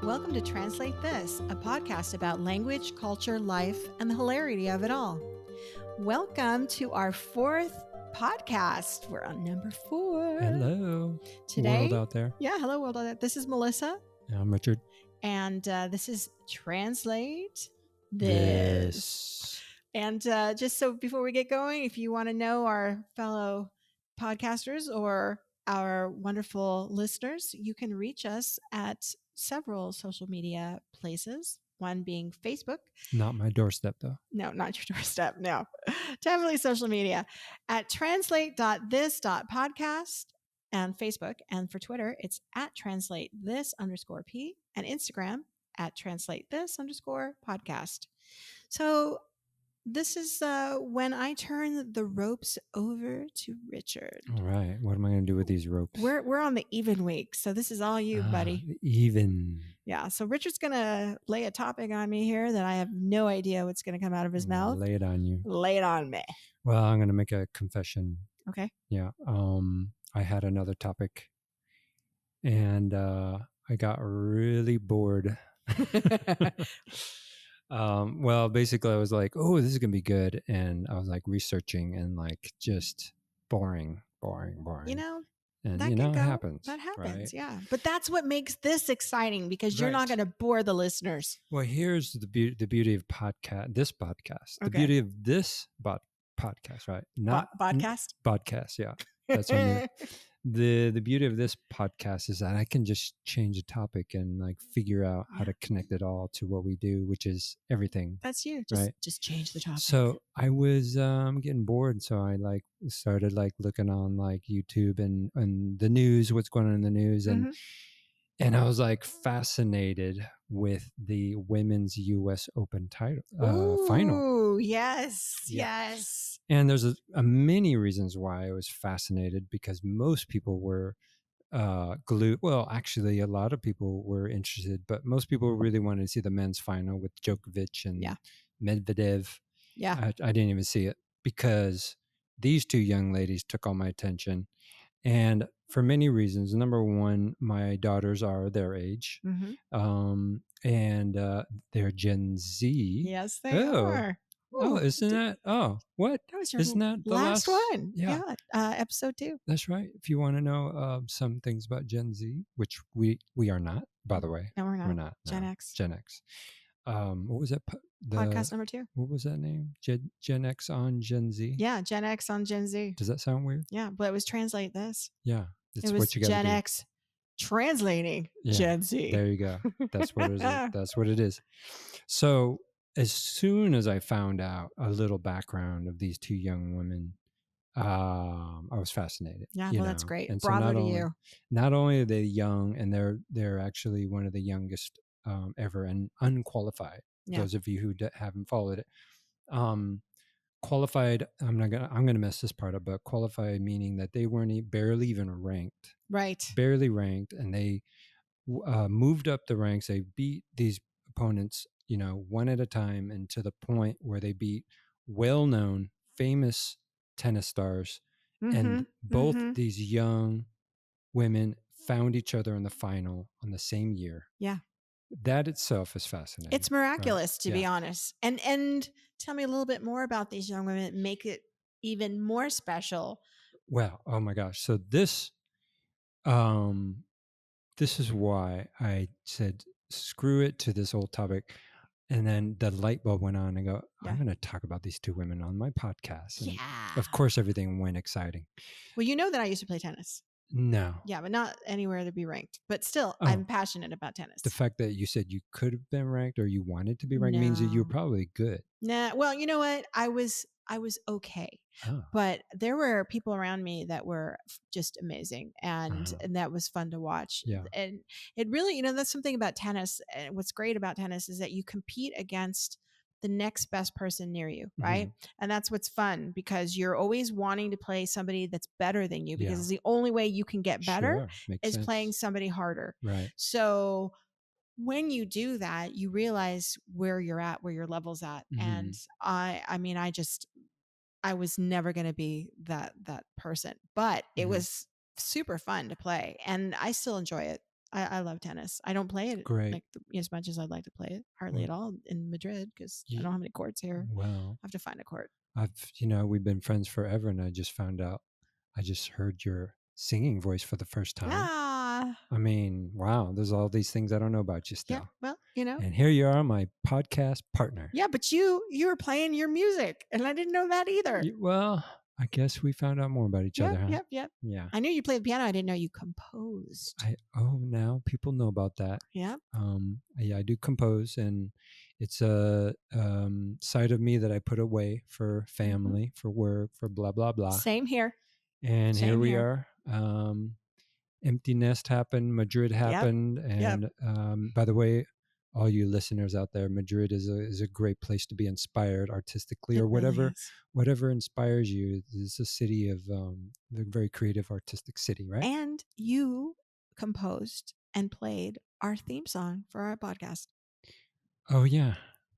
Welcome to Translate This, a podcast about language, culture, life, and the hilarity of it all. Welcome to our fourth podcast. We're on number 4. Hello, Today, world out there. Yeah, hello, world out there. This is Melissa, I'm Richard. and this is Translate This. And just so before we get going, if you want to know our fellow podcasters or our wonderful listeners, you can reach us at several social media places, one being Facebook. Not my doorstep, though. No, not your doorstep. No, definitely social media at translate.this.podcast and Facebook. And for Twitter, it's at translate_this_P and Instagram at translate_this_podcast. So this is when I turn the ropes over to Richard. All right. What am I going to do with these ropes? We're on the even week, so this is all you, buddy. Even. Yeah. So Richard's going to lay a topic on me here that I have no idea what's going to come out of his mouth. Lay it on you. Lay it on me. Well, I'm going to make a confession. Okay. Yeah. I had another topic, and I got really bored. Well, basically I was like, oh, this is gonna be good, and I was like researching and like just boring. You know, And that you can know, go. it happens. That happens, right? yeah. But that's what makes this exciting, because you're not Right. going to bore the listeners. Well, here's the beauty of this podcast. The Okay. beauty of this podcast, right? Not Podcast. podcast, yeah. That's what I mean. The beauty of this podcast is that I can just change a topic and like figure out how to connect it all to what we do, which is everything. That's you. Right. Just change the topic. So I was getting bored, so I like started like looking on like YouTube and the news, what's going on in the news, and I was like fascinated with the women's U.S. Open title final. Oh, yes, Yeah. yes. And there's a many reasons why I was fascinated, because most people were glued. Well, actually, a lot of people were interested, but most people really wanted to see the men's final with Djokovic and Medvedev. Yeah. I didn't even see it because these two young ladies took all my attention. And for many reasons. Number one, my daughters are their age, and they're Gen Z. Yes, they are. Oh, isn't that? Oh, what? That was your Isn't that the last one? Yeah. Episode 2. That's right. If you want to know some things about Gen Z, which we are not, by the way. No, we're not. We're not. Gen no. X. Gen X. What was that? Podcast number 2. What was that name? Gen X on Gen Z? Yeah, Gen X on Gen Z. Does that sound weird? Yeah, but it was Translate This. Yeah. It was what you got Gen do. X translating Gen Z. There you go. That's what it is. That's what it is. So as soon as I found out a little background of these two young women, I was fascinated. Yeah, well, that's great. And Bravo to only, you. Not only are they young, and they're actually one of the youngest ever, and unqualified. Yeah. Those of you who haven't followed it, qualified. I'm gonna mess this part up, but qualified meaning that they weren't barely even ranked. Right. Barely ranked, and they moved up the ranks. They beat these opponents, one at a time, and to the point where they beat well-known, famous tennis stars. And both these young women found each other in the final on the same year. Yeah. That itself is fascinating. It's miraculous, to be honest. And tell me a little bit more about these young women. Make it even more special. Well, oh my gosh. So this is why I said, screw it to this old topic. And then the light bulb went on and go, I'm going to talk about these two women on my podcast. And of course, everything went exciting. Well, you know that I used to play tennis. No. Yeah, but not anywhere to be ranked. But still, I'm passionate about tennis. The fact that you said you could have been ranked or you wanted to be ranked means that you were probably good. Nah. Well, you know what? I was okay. But there were people around me that were just amazing, and that was fun to watch. Yeah. And it really, that's something about tennis. And what's great about tennis is that you compete against the next best person near you, right? And that's what's fun, because you're always wanting to play somebody that's better than you, because it's the only way you can get better is playing somebody harder. Right. So when you do that, you realize where you're at, where your level's at. And I was never going to be that person, but it was super fun to play, and I still enjoy it. I love tennis. I don't play it Great. like as much as I'd like to play it. Hardly at all in Madrid because I don't have any courts here. Well, I have to find a court. We've been friends forever, and I just found out. I just heard your singing voice for the first time. Ah, I mean, wow, there's all these things I don't know about you still. yeah. Well, you know. And here you are, my podcast partner. Yeah, but you were playing your music, and I didn't know that either. Well, I guess we found out more about each other, huh? Yep. Yeah. I knew you played the piano. I didn't know you composed. Now people know about that. Yeah. Yeah, I do compose, and it's a side of me that I put away for family, for work, for blah blah blah. Same here. And Same here we here. are. Empty Nest happened, Madrid happened, and by the way, all you listeners out there, Madrid is a great place to be inspired artistically, or whatever inspires you. It's a city of a very creative, artistic city, right? And you composed and played our theme song for our podcast. Oh yeah,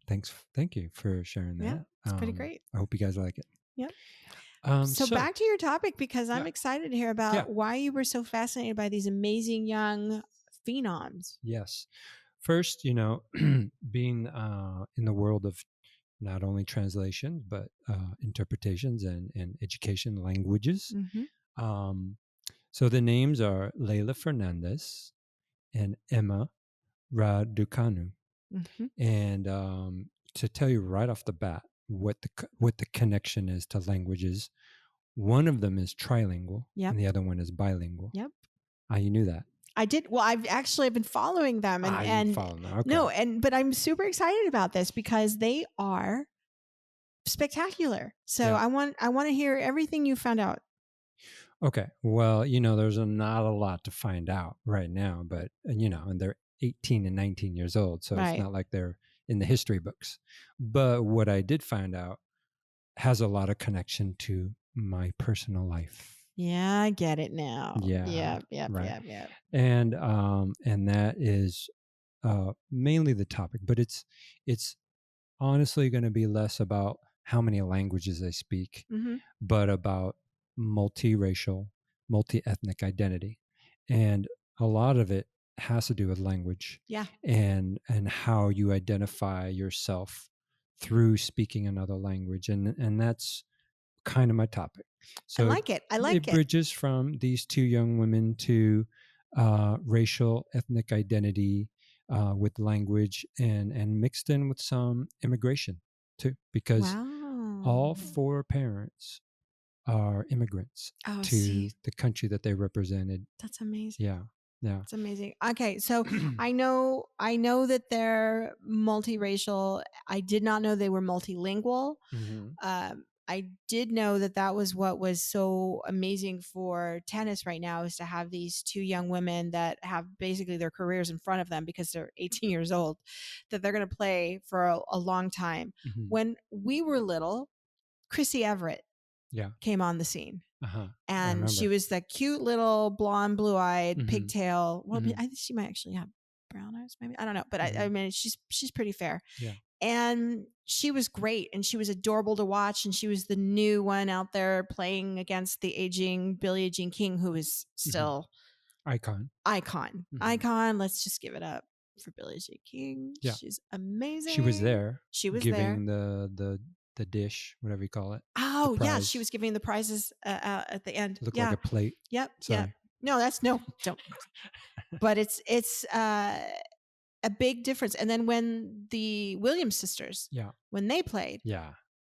thank you for sharing that. Yeah, it's pretty great. I hope you guys like it. Yep. So back to your topic, because I'm excited to hear about why you were so fascinated by these amazing young phenoms. Yes. First, being in the world of not only translations, but interpretations and education languages. Mm-hmm. So the names are Leila Fernandez and Emma Raducanu. Mm-hmm. And to tell you right off the bat what the connection is to languages, one of them is trilingual, and the other one is bilingual. Yep. You knew that. I did. Well, I've been following them, and following them. Okay. No, but I'm super excited about this because they are spectacular. So I want to hear everything you found out. Okay. Well, there's not a lot to find out right now, but and they're 18 and 19 years old, so it's not like they're in the history books. But what I did find out has a lot of connection to my personal life. Yeah, I get it now. Yeah. Yeah. And that is mainly the topic, but it's honestly going to be less about how many languages I speak, but about multiracial, multi-ethnic identity. And a lot of it has to do with language. Yeah. And how you identify yourself through speaking another language. And that's kind of my topic. So I like it. It bridges from these two young women to racial, ethnic identity with language, and mixed in with some immigration too, because all four parents are immigrants to the country that they represented. That's amazing. Yeah. It's amazing. Okay, so I know that they're multiracial. I did not know they were multilingual. Mm-hmm. I did know that was what was so amazing for tennis right now, is to have these two young women that have basically their careers in front of them because they're 18 years old, that they're going to play for a long time. Mm-hmm. When we were little, Chrissy Everett came on the scene. And she was that cute little blonde, blue-eyed, pigtail. Well, I think she might actually have brown eyes, maybe. I don't know. But I mean, she's pretty fair. Yeah. And she was great, and she was adorable to watch, and she was the new one out there playing against the aging Billie Jean King, who is still icon. Let's just give it up for Billie Jean King. Yeah. She's amazing. She was there. She was giving the dish, whatever you call it. Oh yeah, she was giving the prizes at the end. Looked like a plate. Yep. Sorry. Yep. No, don't. But it's a big difference. And then when the Williams sisters, when they played,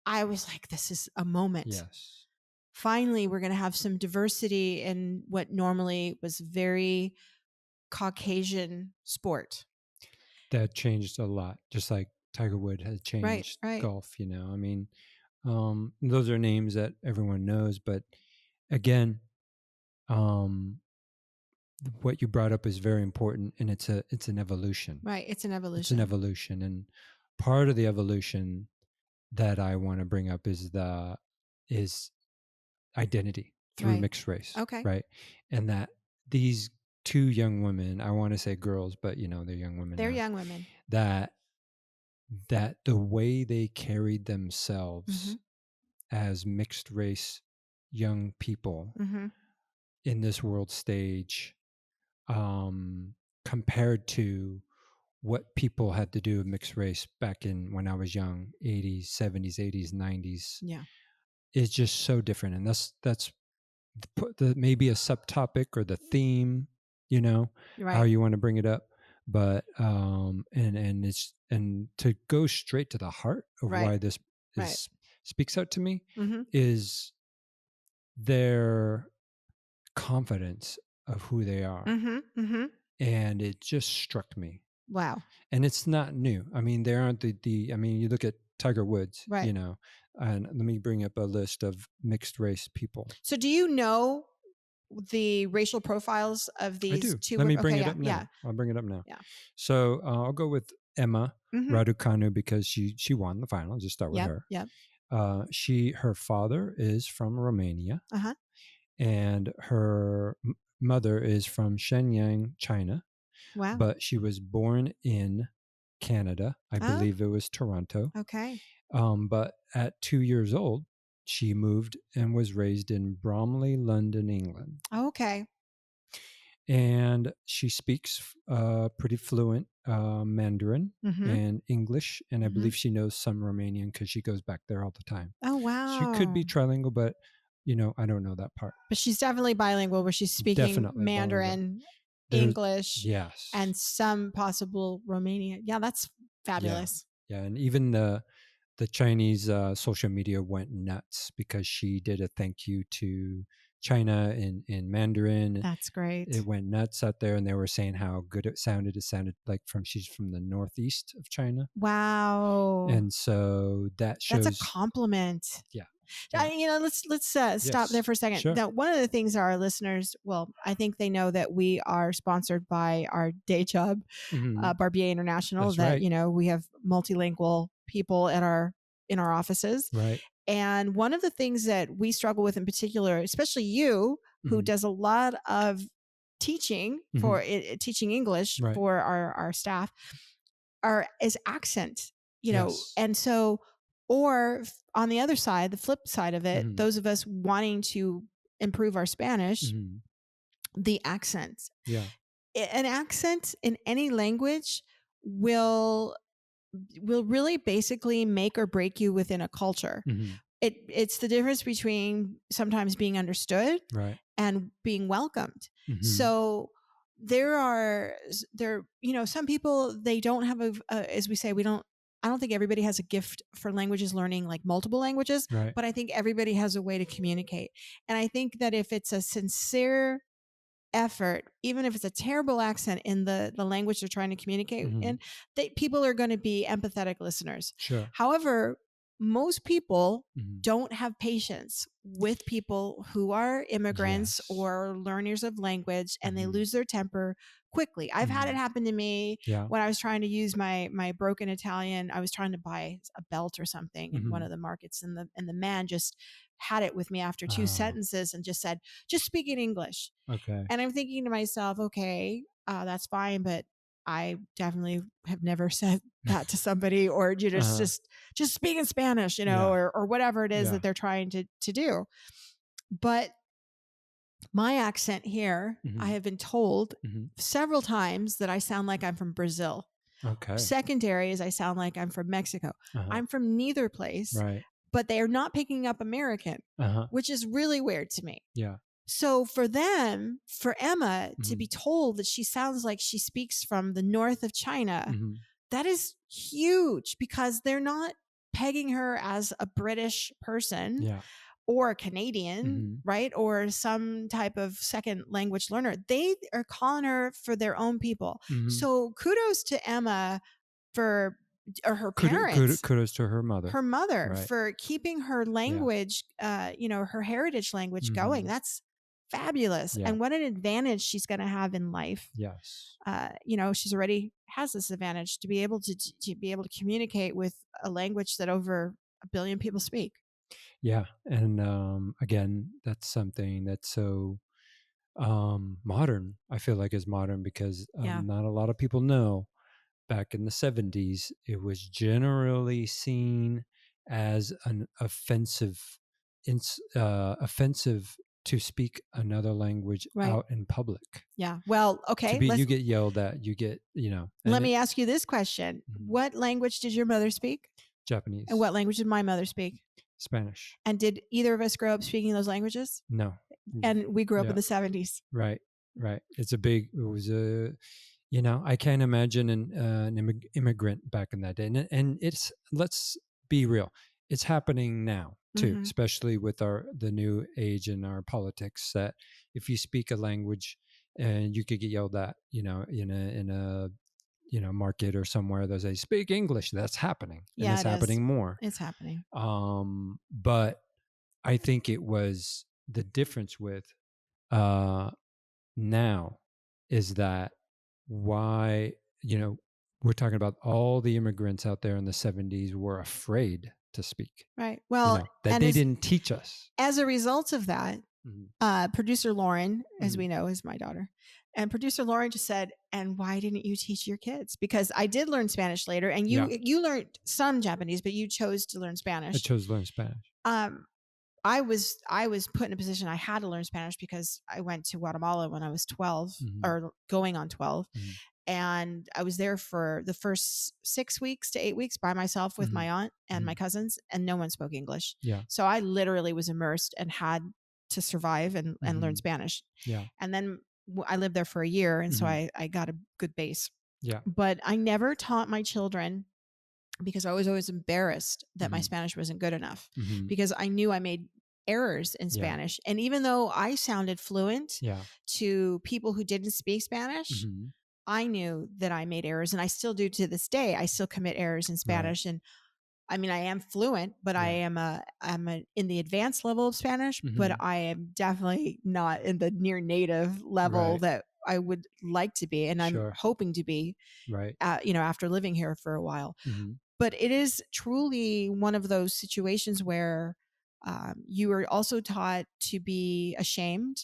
I was like, this is a moment. Yes. Finally, we're going to have some diversity in what normally was very Caucasian sport. That changed a lot, just like Tiger Woods has changed golf. I mean, those are names that everyone knows, but again, what you brought up is very important, and it's an evolution. Right. It's an evolution. It's an evolution. And part of the evolution that I want to bring up is identity through mixed race. Okay. Right. And that these two young women, I want to say girls, but they're young women. They're young women. That the way they carried themselves as mixed race young people in this world stage, compared to what people had to do with mixed race back in when I was young, 80s, 70s, 80s, 90s, Yeah. is just so different. And that's maybe a subtopic or the theme, how Right. you want to bring it up. But and to go straight to the heart of Right. why this Right. speaks out to me Mm-hmm. is their confidence of who they are. Mm-hmm. Mm-hmm. And it just struck me. Wow. And it's not new. I mean, there aren't you look at Tiger Woods, Right. and let me bring up a list of mixed race people. So do you know the racial profiles of I these do. two? Let me Okay, bring it yeah, up now. yeah. I'll bring it up now. Yeah. So I'll go with Emma Mhm. Raducanu because she won the final. Just start with Yep, her. yep. Her father is from Romania, Uh-huh. and her mother is from Shenyang, China. Wow. But she was born in Canada. I Oh, believe it was Toronto. okay. But at 2 years old, she moved and was raised in Bromley, London, England. Okay. And she speaks pretty fluent Mandarin Mhm. and English. And I Mhm. believe she knows some Romanian because she goes back there all the time. Oh, She could be wow. trilingual, but, I don't know that part. But she's definitely bilingual where she's speaking Definitely bilingual. Mandarin, There's, English, yes. and some possible Romanian. Yeah, that's fabulous. Yeah. And even the Chinese social media went nuts because she did a thank you to China in Mandarin. That's great. It went nuts out there, and they were saying how good it sounded. It sounded like she's from the northeast of China. Wow. And so that shows. That's a compliment. Yeah. Let's stop there for a second. Sure. That one of the things our listeners, well, I think they know that we are sponsored by our day job, Barbier International. That's that right. We have multilingual people in our offices. Right. And one of the things that we struggle with in particular, especially you, who does a lot of teaching for teaching English Right. for our staff, is accent. Yes. And so, or on the other side, the flip side of it, those of us wanting to improve our Spanish, the accent. Yeah. An accent in any language will really basically make or break you within a culture. It's the difference between sometimes being understood, right, and being welcomed. So there, some people, they don't have as we say, I don't think everybody has a gift for languages, learning like multiple languages, right. But I think everybody has a way to communicate. And I think that if it's a sincere effort, even if it's a terrible accent in the language they're trying to communicate in, people are going to be empathetic listeners. Sure. However, most people don't have patience with people who are immigrants or learners of language, and they lose their temper quickly. I've had it happen to me when I was trying to use my broken Italian. I was trying to buy a belt or something in one of the markets, and the man just had it with me after two sentences and just said, "Just speak in English." Okay. And I'm thinking to myself, okay, that's fine, but I definitely have never said that to somebody, or just speak in Spanish, or whatever it is that they're trying to do. But my accent here, I have been told several times that I sound like I'm from Brazil. Okay. Secondary is I sound like I'm from Mexico. I'm from neither place, right, but they are not picking up American, which is really weird to me. Yeah. So for Emma to be told that she sounds like she speaks from the north of China, that is huge, because they're not pegging her as a British person or a Canadian, right? Or some type of second language learner. They are calling her for their own people. So kudos to Emma for, or her parents. Kudos to her mother. Her mother for keeping her language, her heritage language going. That's fabulous. And what an advantage she's going to have in life. Yes. She's already has this advantage to be able to communicate with a language that over 1 billion people speak. Yeah. And again, that's something that's so modern. I feel like is modern because not a lot of people know. Back in the 70s, it was generally seen as an offensive to speak another language Right. out in public. Yeah. Well, okay. You get yelled at, you get, Let me ask you this question. Mhm. What language did your mother speak? Japanese. And what language did my mother speak? Spanish. And did either of us grow up speaking those languages? No. And we grew up in the 70s. Right. It was a, I can't imagine an immigrant back in that day. And it's, let's be real, it's happening now too, especially with the new age in our politics, that if you speak a language and you could get yelled at, in a market or somewhere that they speak English, that's happening. Yeah, and it's happening more. It's happening. But I think it was the difference with now is that why, we're talking about all the immigrants out there in the 70s were afraid to speak. Right. Well, that they didn't teach us. As a result of that, producer Lauren, as we know, is my daughter. And producer Lauren just said, and why didn't you teach your kids? Because I did learn Spanish later, and you learned some Japanese, but you chose to learn Spanish. I chose to learn Spanish. I was put in a position I had to learn Spanish because I went to Guatemala when I was 12 or going on 12. And I was there for the first 6 weeks to 8 weeks by myself with my aunt and my cousins, and no one spoke English. Yeah. So I literally was immersed and had to survive and learn Spanish. Yeah. And then I lived there for a year, and so I got a good base. Yeah. But I never taught my children because I was always embarrassed that my Spanish wasn't good enough, because I knew I made errors in Spanish. And even though I sounded fluent to people who didn't speak Spanish, I knew that I made errors, and I still do to this day. I still commit errors in Spanish. Right. And I mean, I am fluent, but I'm in the advanced level of Spanish, but I am definitely not in the near native level that I would like to be. And I'm hoping to be, after living here for a while. But it is truly one of those situations where you are also taught to be ashamed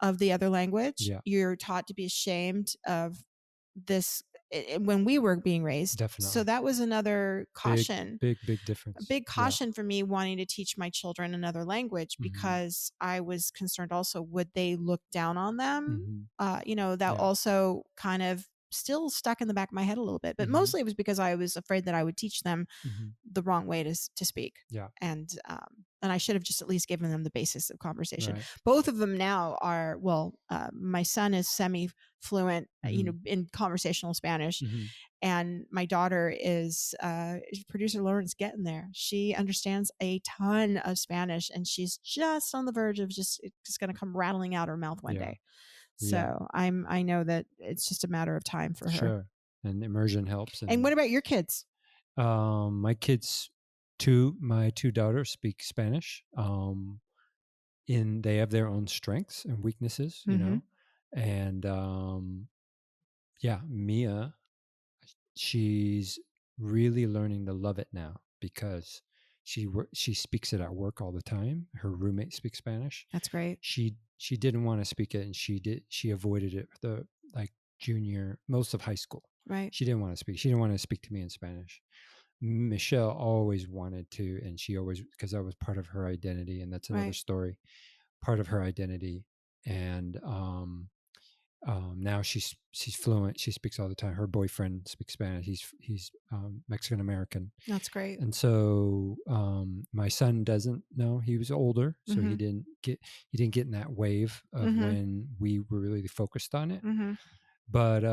of the other language. Yeah. You're taught to be ashamed of this when we were being raised. Definitely. So that was another caution. Big difference. A big caution for me wanting to teach my children another language, because I was concerned also, would they look down on them? That also kind of still stuck in the back of my head a little bit, but mostly it was because I was afraid that I would teach them the wrong way to speak. Yeah. And I should have just at least given them the basis of conversation. Right. Both of them now are, my son is semi-fluent, in conversational Spanish. And my daughter is, producer Lauren's getting there. She understands a ton of Spanish, and she's just on the verge of it's going to come rattling out her mouth one day. So I know that it's just a matter of time for her. Sure. And immersion helps. And what about your kids? My kids, my two daughters speak Spanish. They have their own strengths and weaknesses, and Mia, she's really learning to love it now, because she speaks it at work all the time. Her roommate speaks Spanish. That's great. She didn't want to speak it, and she avoided it for the junior, most of high school. Right. She didn't want to speak. She didn't want to speak to me in Spanish. Michelle always wanted to, and she always, because that was part of her identity, and that's another story, part of her identity. And now she's fluent. She speaks all the time. Her boyfriend speaks Spanish. He's Mexican American. That's great. And so my son doesn't know. He was older, so he didn't get in that wave of when we were really focused on it. But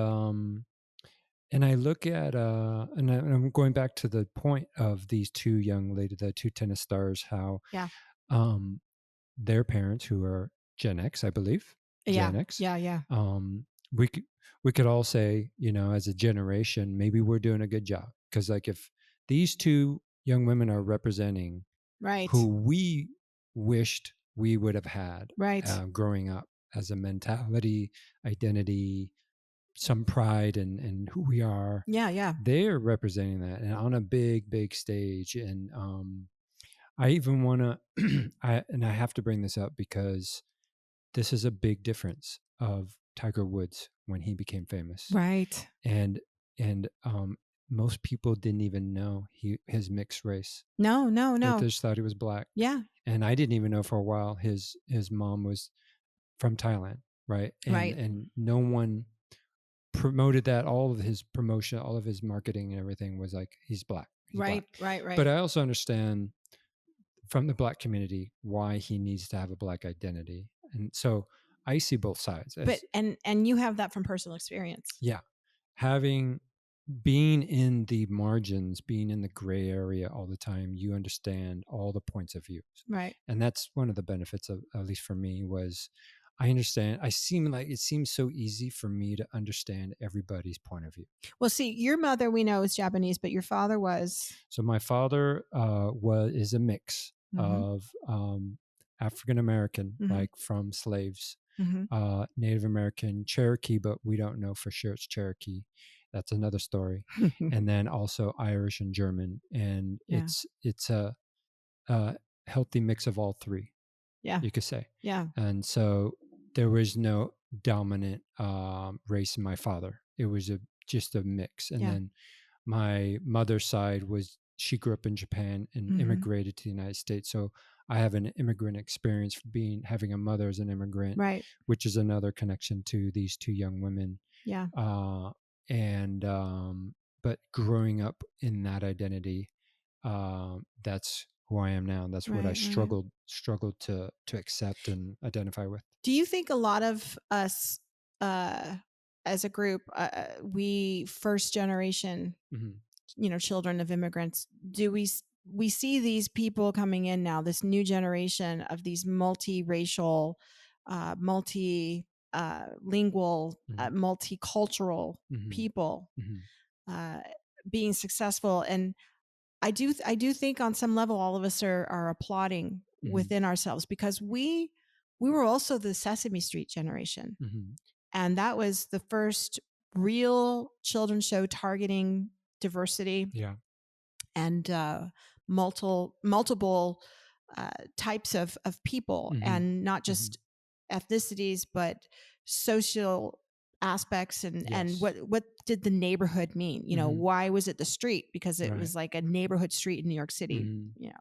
and I look at and I'm going back to the point of these two young ladies, the two tennis stars, how their parents, who are Gen X, I believe. Gen X. Yeah. We could all say, as a generation, maybe we're doing a good job, because if these two young women are representing who we wished we would have had growing up, as a mentality, identity, some pride in who we are. Yeah. They're representing that, and on a big stage. And I even want to, I have to bring this up, because this is a big difference of Tiger Woods when he became famous. Right. And most people didn't even know his mixed race. No, no, They no. just thought he was black. Yeah. And I didn't even know for a while his mom was from Thailand, right? Right. And no one promoted that. All of his promotion, all of his marketing and everything was like, he's black. He's Right. black. Right. But I also understand from the black community why he needs to have a black identity. And so I see both sides. But and you have that from personal experience. Yeah. Being in the margins, being in the gray area all the time, you understand all the points of view. Right. And that's one of the benefits of, at least for me, was I understand. It seems so easy for me to understand everybody's point of view. Well, see, your mother we know is Japanese, but your father was. So my father is a mix of African American, like from slaves, Native American, Cherokee, but we don't know for sure it's Cherokee. That's another story. And then also Irish and German, and it's a healthy mix of all three. Yeah, you could say. Yeah. And so there was no dominant race in my father. It was just a mix. And then my mother's side she grew up in Japan and immigrated to the United States. So I have an immigrant experience having a mother as an immigrant, right? Which is another connection to these two young women. Yeah. But growing up in that identity, that's who I am now. That's what I struggled to accept and identify with. Do you think a lot of us, as a group, we first generation, children of immigrants, do we see these people coming in now, this new generation of these multiracial, multilingual, multicultural people being successful? And I do think on some level all of us are applauding within ourselves, because we were also the Sesame Street generation, and that was the first real children's show targeting diversity, and multiple types of people, and not just ethnicities, but social aspects, and what did the neighborhood mean? Why was it the street? Because it was like a neighborhood street in New York City,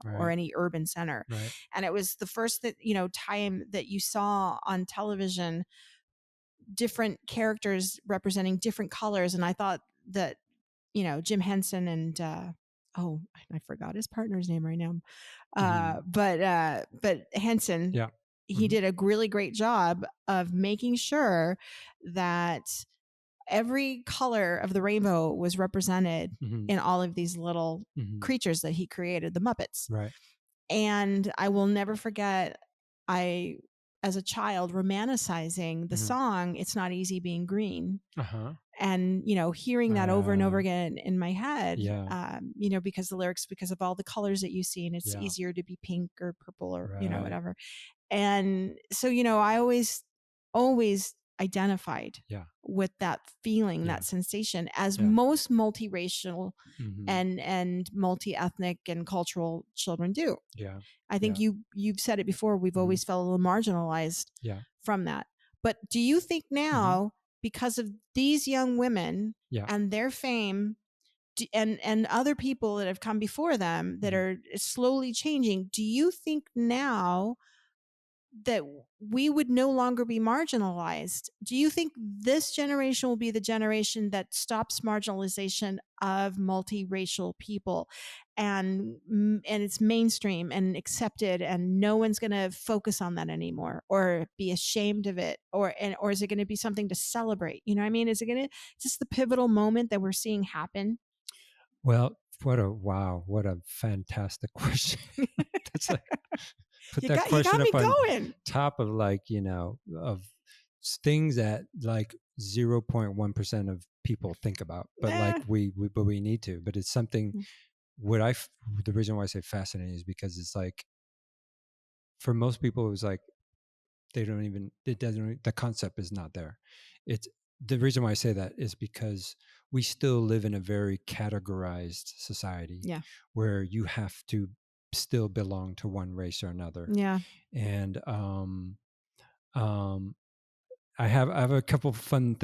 or any urban center. And it was the first time that you saw on television different characters representing different colors. And I thought that Jim Henson and I forgot his partner's name right now, but Henson, he did a really great job of making sure that every color of the rainbow was represented in all of these little creatures that he created, the Muppets. Right. And I will never forget, as a child, romanticizing the song "It's Not Easy Being Green," and hearing that over and over again in my head. Because the lyrics, because of all the colors that you see, and it's easier to be pink or purple or whatever. And so I always identified with that feeling, that sensation, as most multiracial and multi-ethnic and cultural children do. I think you've said it before, we've always felt a little marginalized from that. But do you think now, because of these young women and their fame, and other people that have come before them that are slowly changing, do you think now that we would no longer be marginalized? Do you think this generation will be the generation that stops marginalization of multiracial people, and it's mainstream and accepted, and no one's going to focus on that anymore or be ashamed of it, or is it going to be something to celebrate? Is it just the pivotal moment that we're seeing happen? Well, what a fantastic question. That's like, put that question up on top of of things that like 0.1% of people think about, but we need to. But it's something. The reason why I say fascinating is because it's like, for most people, it was like the concept is not there. It's the reason why I say that is because we still live in a very categorized society, where you have to still belong to one race or another. And I have a couple of fun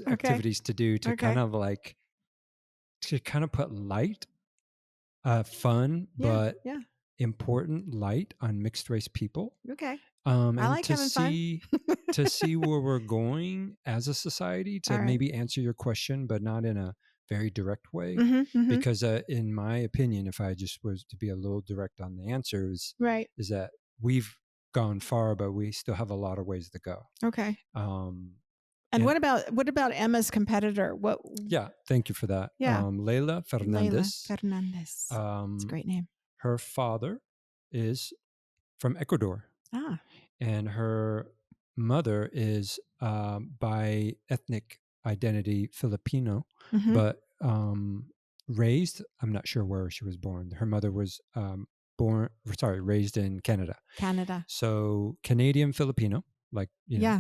activities to do to kind of like to kind of put light, fun, Yeah. but Yeah. important light on mixed race people. Okay. And I like to having fun. see where we're going as a society, to All right. maybe answer your question, but not in a very direct way. Mm-hmm. Because in my opinion, if I just was to be a little direct on the answers, Right. is that we've gone far, but we still have a lot of ways to go. Okay. And And what about Emma's competitor? What? Yeah, thank you for that. Yeah. Leila Fernandez. Leila Fernandez. It's a great name. Her father is from Ecuador. Ah. And her mother is by ethnic identity Filipino, but raised, I'm not sure where she was born. Her mother was raised in Canada. Canada. So Canadian Filipino, like,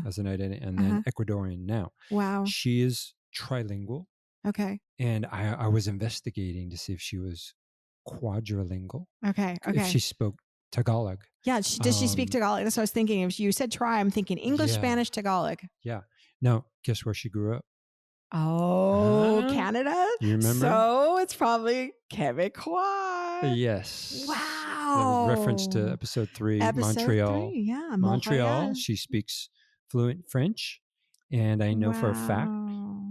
as an identity, and then Ecuadorian now. Wow. She is trilingual. Okay. And I was investigating to see if she was quadrilingual. Okay. If she spoke Tagalog. Yeah. Does she speak Tagalog? That's what I was thinking. If you said try, I'm thinking English, Spanish, Tagalog. Yeah. Now, guess where she grew up? Oh, Canada? You remember? So it's probably Quebecois. Yes. Wow. Reference to episode 3, Montreal. 3, yeah. Montreal. She speaks fluent French. And I know for a fact,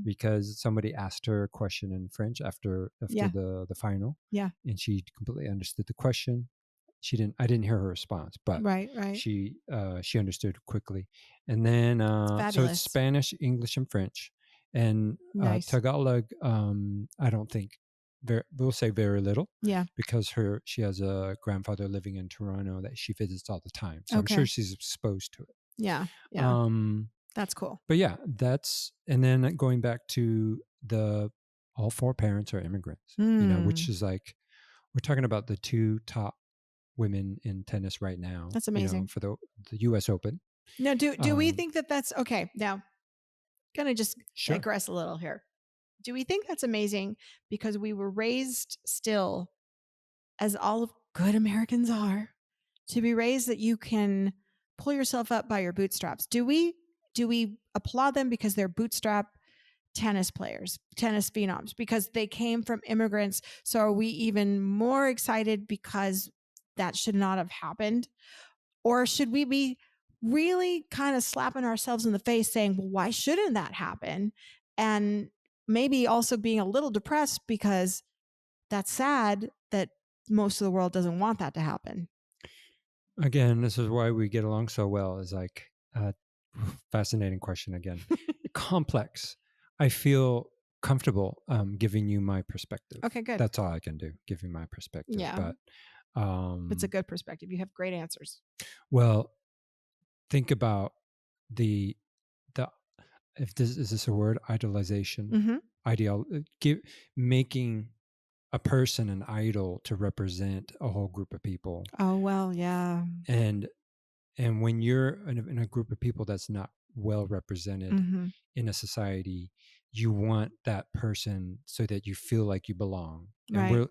because somebody asked her a question in French after the final. Yeah. And she completely understood the question. I didn't hear her response, but right. She understood quickly. And then so it's Spanish, English, and French. And nice. Tagalog, I don't think we'll say very little. Yeah. Because she has a grandfather living in Toronto that she visits all the time. So I'm sure she's exposed to it. Yeah. Yeah. That's cool. But yeah, and then going back to all 4 parents are immigrants, which is like, we're talking about the 2 top women in tennis right now. That's amazing. For the US Open. Now, do we think that's okay? Now, gonna just digress a little here. Do we think that's amazing because we were raised still, as all of good Americans are, to be raised that you can pull yourself up by your bootstraps? Do we applaud them because they're bootstrap tennis players, tennis phenoms, because they came from immigrants? So are we even more excited because that should not have happened? Or should we be really kind of slapping ourselves in the face saying, well, why shouldn't that happen? And maybe also being a little depressed because that's sad that most of the world doesn't want that to happen. Again, this is why we get along so well, is like fascinating question again. Complex. I feel comfortable giving you my perspective. Okay, good. That's all I can do, give you my perspective. Yeah. But it's a good perspective. You have great answers. Well, think about the if this is this a word, idolization, making a person an idol to represent a whole group of people. Oh, well, yeah. And when you're in a group of people that's not well represented in a society, you want that person so that you feel like you belong. And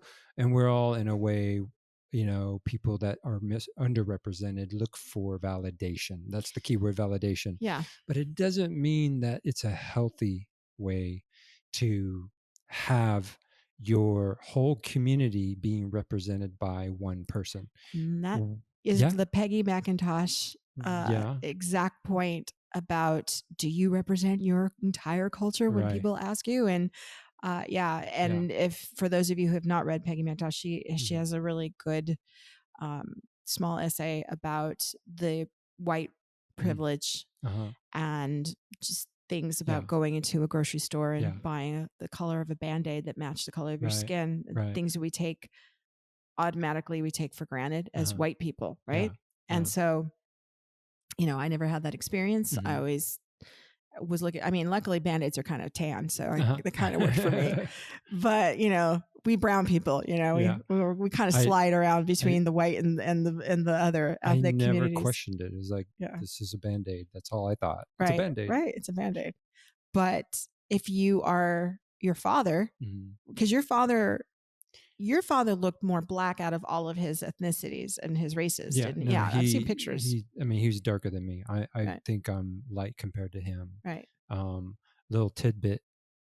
we're all, in a way, people that are underrepresented look for validation. That's the key word, validation. Yeah. But it doesn't mean that it's a healthy way to have your whole community being represented by one person. That is the Peggy McIntosh exact point about, do you represent your entire culture when people ask you? And if for those of you who have not read Peggy McIntosh, she has a really good small essay about the white privilege and just things about going into a grocery store and buying the color of a Band-Aid that matched the color of your skin, things that we take for granted as white people, right? And so, I never had that experience. I always was looking, luckily Band-Aids are kind of tan, so they kind of work for me. But, we brown people, we kind of slide around between the white and the other ethnic communities. I never questioned it. It was like, this is a Band-Aid. That's all I thought. It's a Band-Aid. Right. It's a Band-Aid. But if you are your father, because your father looked more black out of all of his ethnicities and his races. I've seen pictures. He was darker than me. I think I'm light compared to him. Right. Little tidbit.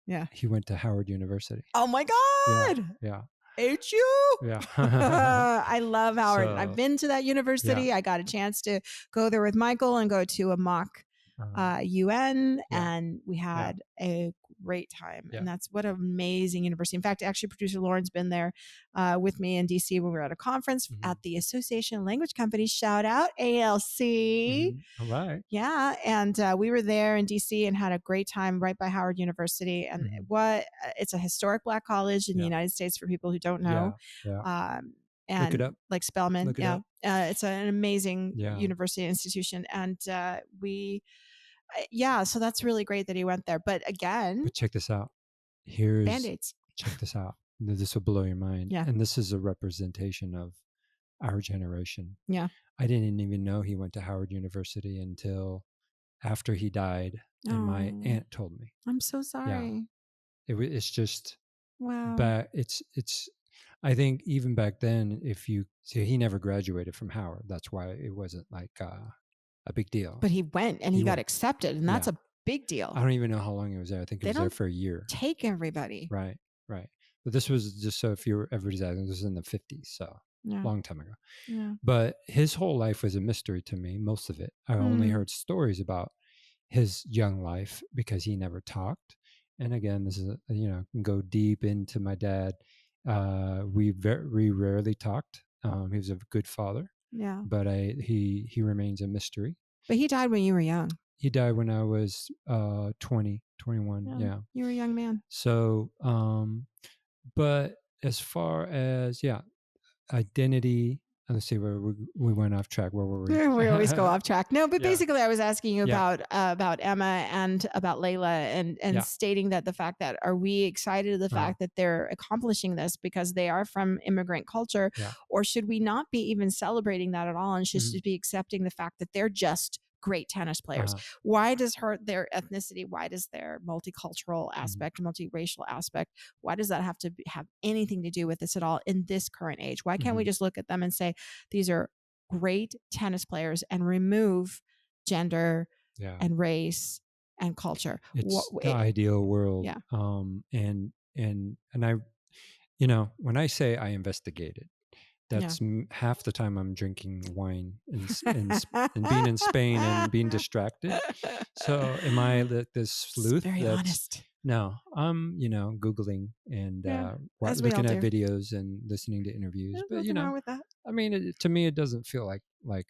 Yeah. He went to Howard University. Oh my God. Yeah. HU. Yeah. I love Howard. I've So, been to that university. yeah. I got a chance to go there with Michael and go to a mock UN, Yeah. and we had a great time. Yeah. And that's what an amazing university. In fact, actually, producer Lauren's been there with me in DC when we were at a conference at the Association of Language Companies. Shout out ALC. All right. Yeah, and we were there in DC and had a great time right by Howard University. And it's a historic Black college in the United States for people who don't know. And look it up. like Spelman. Look it up. It's an amazing university institution. And so that's really great that he went there. But again, but check this out. Here's Band-Aids. Check this out. This will blow your mind. Yeah. And this is a representation of our generation. Yeah. I didn't even know he went to Howard University until after he died, and my aunt told me. I'm so sorry. Yeah. It's just wow. But it's. I think even back then, he never graduated from Howard. That's why it wasn't like a big deal. But he went and he got accepted, and that's a big deal. I don't even know how long he was there. I think he was there for a year. Take everybody. Right. But this was just so if everybody's asking, this was in the 50s, so long time ago. Yeah. But his whole life was a mystery to me, most of it. I only heard stories about his young life because he never talked. And again, this is, can go deep into my dad. We rarely talked. He was a good father. Yeah. But he remains a mystery. But he died when you were young. He died when I was 20, 21. Yeah. You were a young man. So, but as far as, identity, let's see where we went off track. Where were we? We always go off track. No, but basically I was asking you about Emma and about Layla and stating that the fact that are we excited of the fact that they're accomplishing this because they are from immigrant culture, or should we not be even celebrating that at all and should just be accepting the fact that they're just great tennis players? Why does their ethnicity, why does their multicultural aspect, multiracial aspect, why does that have to have anything to do with this at all in this current age? Why can't we just look at them and say these are great tennis players and remove gender and race and culture? It's the ideal world. And I, when I say I investigated, that's half the time I'm drinking wine and being in Spain and being distracted. So am I this sleuth? Very honest. No, I'm, Googling and looking at videos and listening to interviews. There's nothing wrong with that. I mean, to me, it doesn't feel like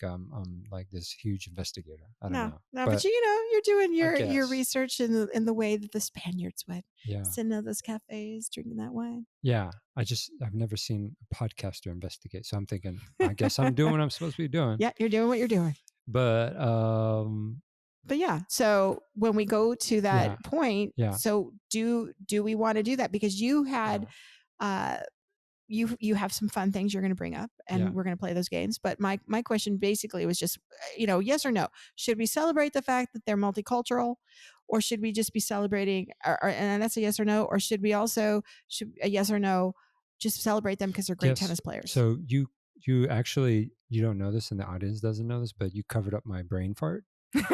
I'm like this huge investigator. I don't know. No, but you're doing your research in the way that the Spaniards would. Sitting at those cafes, drinking that wine. Yeah, I've never seen a podcaster investigate, so I'm thinking, I guess I'm doing what I'm supposed to be doing. Yeah, you're doing what you're doing. But so when we go to that point, so do we want to do that? Because you had you have some fun things you're going to bring up and we're going to play those games. But my question basically was just, yes or no, should we celebrate the fact that they're multicultural, or should we just be celebrating, and that's a yes or no, or should we also, a yes or no, just celebrate them because they're great tennis players? So you actually, you don't know this and the audience doesn't know this, but you covered up my brain fart. Because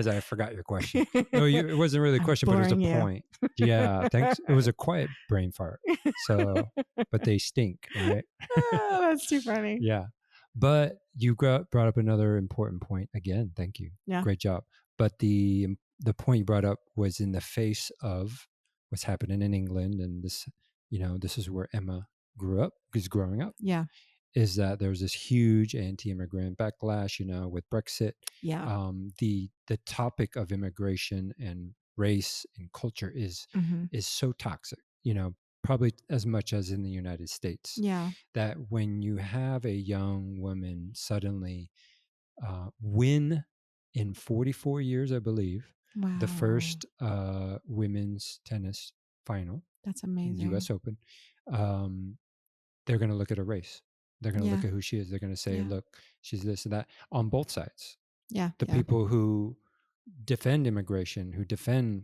I forgot your question. No, it wasn't really a question, but it was a point. Yeah, thanks. It was a quiet brain fart. So, but they stink, right? Oh, that's too funny. Yeah, but you brought up another important point again. Thank you. Yeah, great job. But the point you brought up was in the face of what's happening in England, and this, this is where Emma is growing up. Yeah. Is that there's this huge anti-immigrant backlash, with Brexit. Yeah. The topic of immigration and race and culture is so toxic, probably as much as in the United States. Yeah. That when you have a young woman suddenly win in 44 years, I believe, the first women's tennis final. That's amazing. U.S. Open. They're going to look at her race. They're going to look at who she is. They're going to say, look, she's this and that on both sides. Yeah. The people who defend immigration, who defend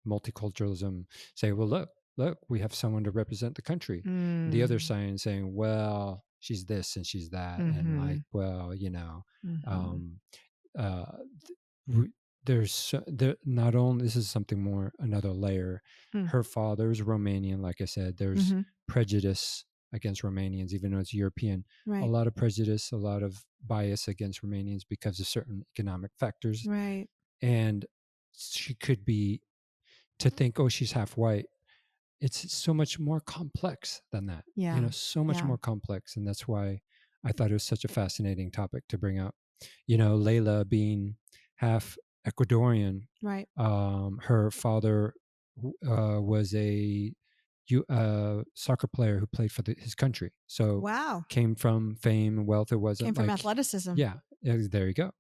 multiculturalism say, well, look, we have someone to represent the country. The other side saying, well, she's this and she's that. And like, well, not only, this is something more, another layer. Hmm. Her father's Romanian, like I said. There's Mhm. prejudice against Romanians, even though it's European. A Right. lot of prejudice, a lot of bias against Romanians because of certain economic factors. Right. And she could be, to think, oh, she's half white. It's so much more complex than that. Yeah. So much Yeah. more complex. And that's why I thought it was such a fascinating topic to bring up. Layla being half Ecuadorian. Right. Her father was a soccer player who played for his country. So Wow. came from fame and wealth. It wasn't Came from like athleticism. Yeah, there you go.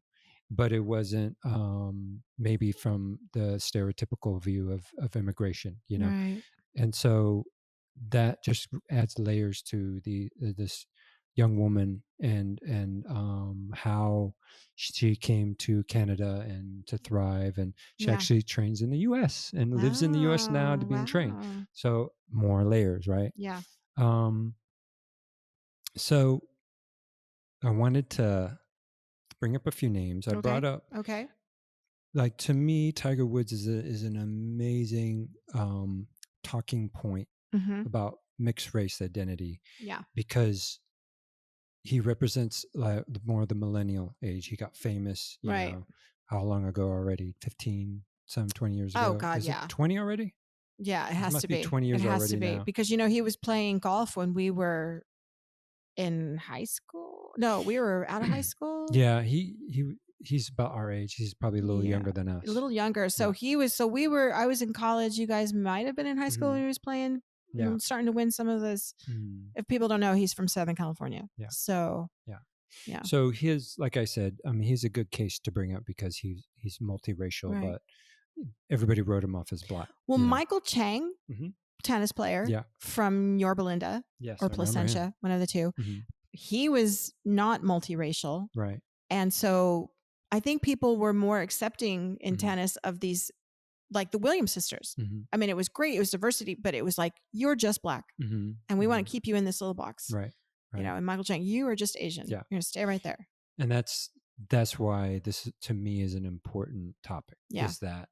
But it wasn't maybe from the stereotypical view of immigration, Right. and so that just adds layers to this young woman and how she came to Canada and to thrive, and she Yeah. actually trains in the U.S. and lives in the U.S. now to Oh, being trained. wow. So more layers, right? Yeah. So I wanted to bring up a few names. I Okay. brought up, Okay. like, to me, Tiger Woods is an amazing talking point Mm-hmm. about mixed race identity, Yeah. because he represents like more of the millennial age. He got famous, Right. how long ago already? 15, 20 years ago. Oh God, Is yeah. it 20 already? Yeah, it This has must to be be. 20 years It has already to be now. because he was playing golf when we were in high school. No, we were out of high school. Yeah, he's about our age. He's probably a little Yeah, younger than us. a little younger. So Yeah. I was in college. You guys might have been in high school when he was playing. Yeah. Starting to win some of this. If people don't know, he's from Southern California. Yeah. So Yeah. Yeah. So like I said, I mean, he's a good case to bring up because he's multiracial, Right. but everybody wrote him off as black. Well, Michael Chang, Mhm. tennis player, Yeah. from Yorba Linda Yes, or I remember him. Placentia, one of the two. Mhm. He was not multiracial, Right. and so I think people were more accepting in Mhm. tennis of these, like the Williams sisters. Mhm. I mean, it was great. It was diversity, but it was like, you're just black, Mhm. and we want Mhm. to keep you in this little box. Right. Right. And Michael Chang, you are just Asian. Yeah. You're going to stay right there. And that's why this, to me, is an important topic. Yeah. Is that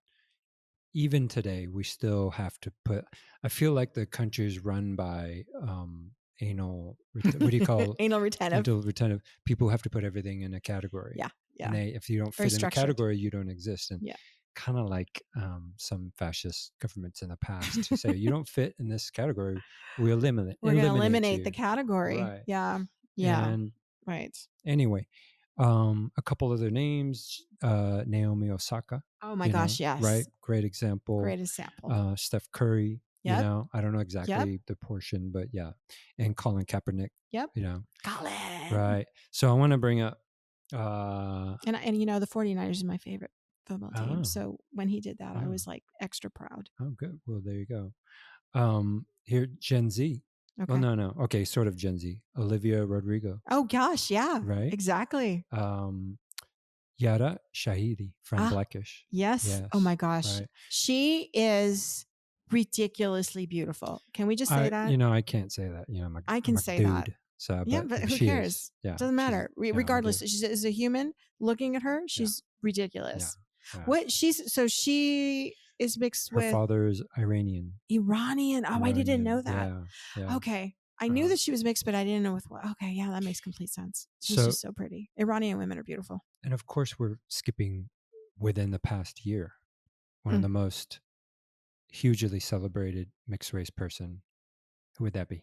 even today we still have to put, I feel like the country is run by anal, what do you call anal retentive. Anal retentive people who have to put everything in a category. Yeah. Yeah. And if you don't Very fit in a structured. category, you don't exist. And Yeah. kind of like some fascist governments in the past who say, you don't fit in this category, we eliminate. We're going to eliminate you. the category. Right. Yeah. Yeah. And right. Anyway, a couple other names, Naomi Osaka. Oh my gosh, yes. Right. Great example. Great example. Steph Curry. Yep. I don't know exactly the portion, but yeah. And Colin Kaepernick. Yep. Colin. Right. So I want to bring up. And the 49ers is my favorite football team. So when he did that, I was like extra proud. Oh, good. Well, there you go. Here, Gen Z. Okay. Oh, no. Okay, sort of Gen Z. Olivia Rodrigo. Oh, gosh, yeah. Right? Exactly. Yara Shahidi from Blackish. Yes. Oh, my gosh. Right. She is ridiculously beautiful. Can we just say that? I can't say that. I can say dude, that. So, yeah, but who cares? Yeah, doesn't matter. Regardless, she's a human. Looking at her, she's ridiculous. Yeah. She is mixed with. Her father is Iranian. Iranian. Oh, I didn't know that. Yeah. Okay. I knew that she was mixed, but I didn't know with what. Okay, yeah, that makes complete sense. She's just so pretty. Iranian women are beautiful. And of course, we're skipping within the past year. One of the most hugely celebrated mixed race person. Who would that be?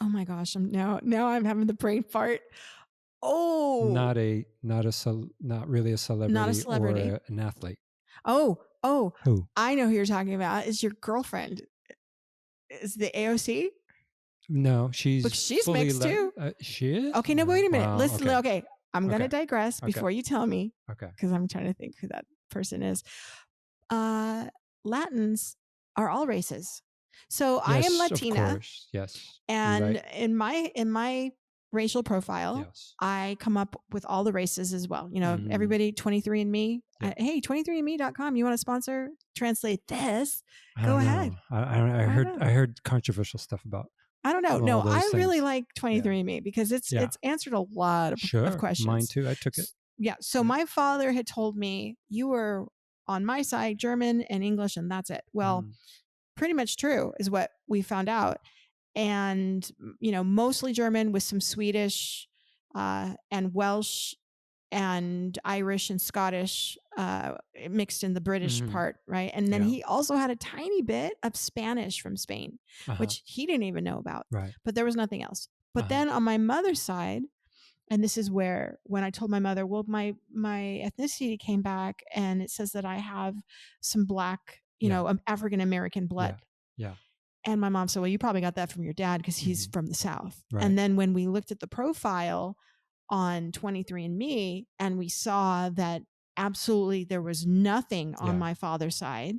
Oh my gosh! Now I'm having the brain fart. Oh, not really a celebrity. Not a celebrity. Or an athlete. Oh, who? I know who you're talking about. Is your girlfriend? Is the AOC? No, she's mixed too. She is? Okay, no, wait a minute. Wow, Listen, okay. I'm going to digress before you tell me. Okay. Because I'm trying to think who that person is. Latins are all races. So yes, I am Latina. Of course. Yes. And in my racial profile, I come up with all the races as well. Everybody 23andMe. Hey, 23andMe.com. You want to sponsor? Translate this? Go ahead. I heard controversial stuff about. I don't know. No, I really like 23andMe because it's answered a lot of questions. Mine too. I took it. Yeah. So my father had told me, you were on my side, German and English, and that's it. Well, pretty much true is what we found out. And, mostly German with some Swedish and Welsh and Irish and Scottish mixed in the British part, right? And then he also had a tiny bit of Spanish from Spain, which he didn't even know about. Right. But there was nothing else. But then on my mother's side, and this is where, when I told my mother, well, my ethnicity came back and it says that I have some black, African American blood. Yeah. And my mom said, well, you probably got that from your dad because he's from the South. Right. And then when we looked at the profile on 23andMe and we saw that absolutely there was nothing on my father's side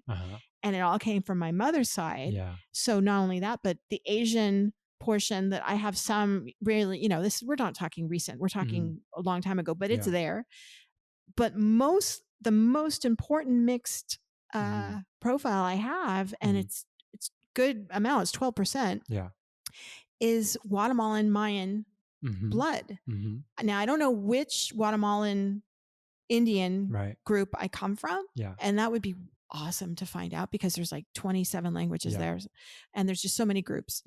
and it all came from my mother's side. Yeah. So not only that, but the Asian portion that I have some really, we're not talking recent, we're talking a long time ago, but it's there. But the most important mixed profile I have, and it's good amount, it's 12%, is Guatemalan Mayan blood. Now, I don't know which Guatemalan Indian group I come from, and that would be awesome to find out because there's like 27 languages there, and there's just so many groups.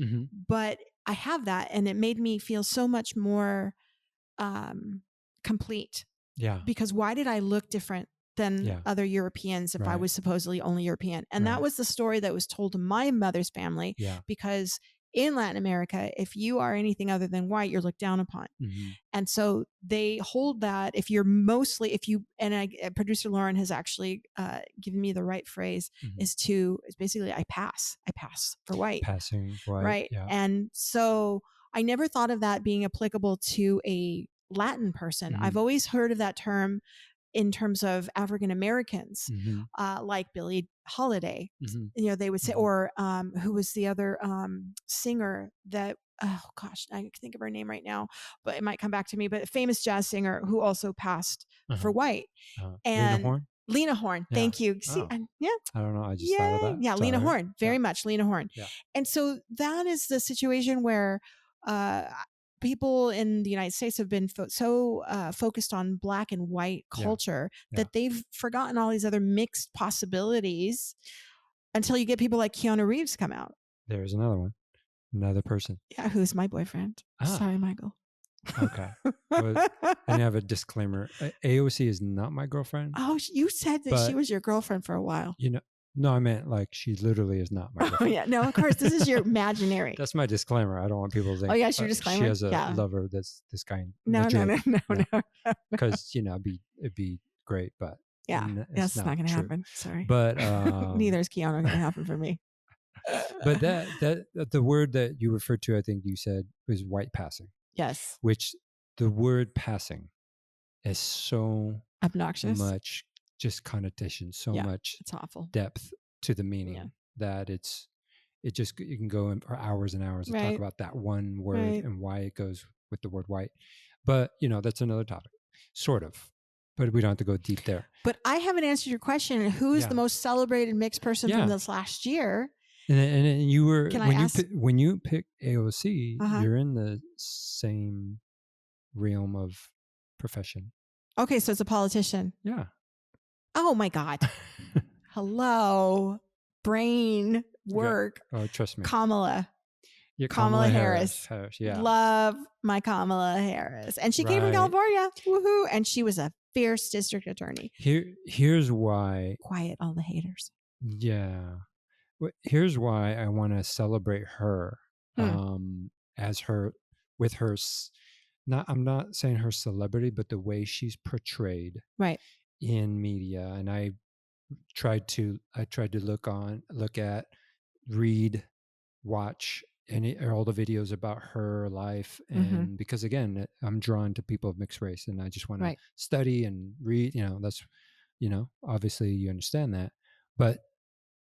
But I have that, and it made me feel so much more complete. Yeah. Because why did I look different than other Europeans if I was supposedly only European? And that was the story that was told to my mother's family. Because in Latin America, if you are anything other than white, you're looked down upon. And so they hold that producer Lauren has actually given me the right phrase is basically, I pass for white. Passing white. Right. Yeah. And so I never thought of that being applicable to a Latin person. I've always heard of that term in terms of African Americans, like Billie Holiday. They would say, or who was the other singer that, oh gosh, I can think of her name right now, but it might come back to me, but a famous jazz singer who also passed for white. And Lena Horne. Thank you. See, I don't know. I just thought of that. Yeah, Lena Horne. Very much Lena Horne. Yeah. And so that is the situation where people in the United States have been focused on black and white culture that they've forgotten all these other mixed possibilities until you get people like Keanu Reeves come out. There's another one. Another person. Yeah, who's my boyfriend. Sorry, Michael. Okay. And I have a disclaimer. AOC is not my girlfriend. Oh, you said that she was your girlfriend for a while. No, I meant like she literally is not my girlfriend. Oh, yeah. No, of course. This is your imaginary. That's my disclaimer. I don't want people to think. Oh, yeah, your disclaimer. She has a lover that's this kind. No. Because, it'd be great, but. Yeah, it's not going to happen. Sorry. But. Neither is Keanu going to happen for me. But that the word that you referred to, I think you said, was white passing. Yes. Which the word passing is so obnoxious. Much just connotation, so much it's awful depth to the meaning that you can go in for hours and hours to talk about that one word and why it goes with the word white. But that's another topic, sort of. But we don't have to go deep there. But I haven't answered your question. Who is the most celebrated mixed person from this last year? And you were when you pick AOC, you're in the same realm of profession. Okay, so it's a politician. Yeah. Oh my God. Hello. Brain work. Oh, trust me. Kamala. Kamala Harris. Yeah. Love my Kamala Harris. And she came from California. Woohoo. And she was a fierce district attorney. Here's why. Quiet all the haters. Yeah. Here's why I want to celebrate her as her, with her, I'm not saying her celebrity, but the way she's portrayed in media. And I tried to look at, read, watch all the videos about her life. And because again, I'm drawn to people of mixed race and I just want to study and read, that's, obviously you understand that. But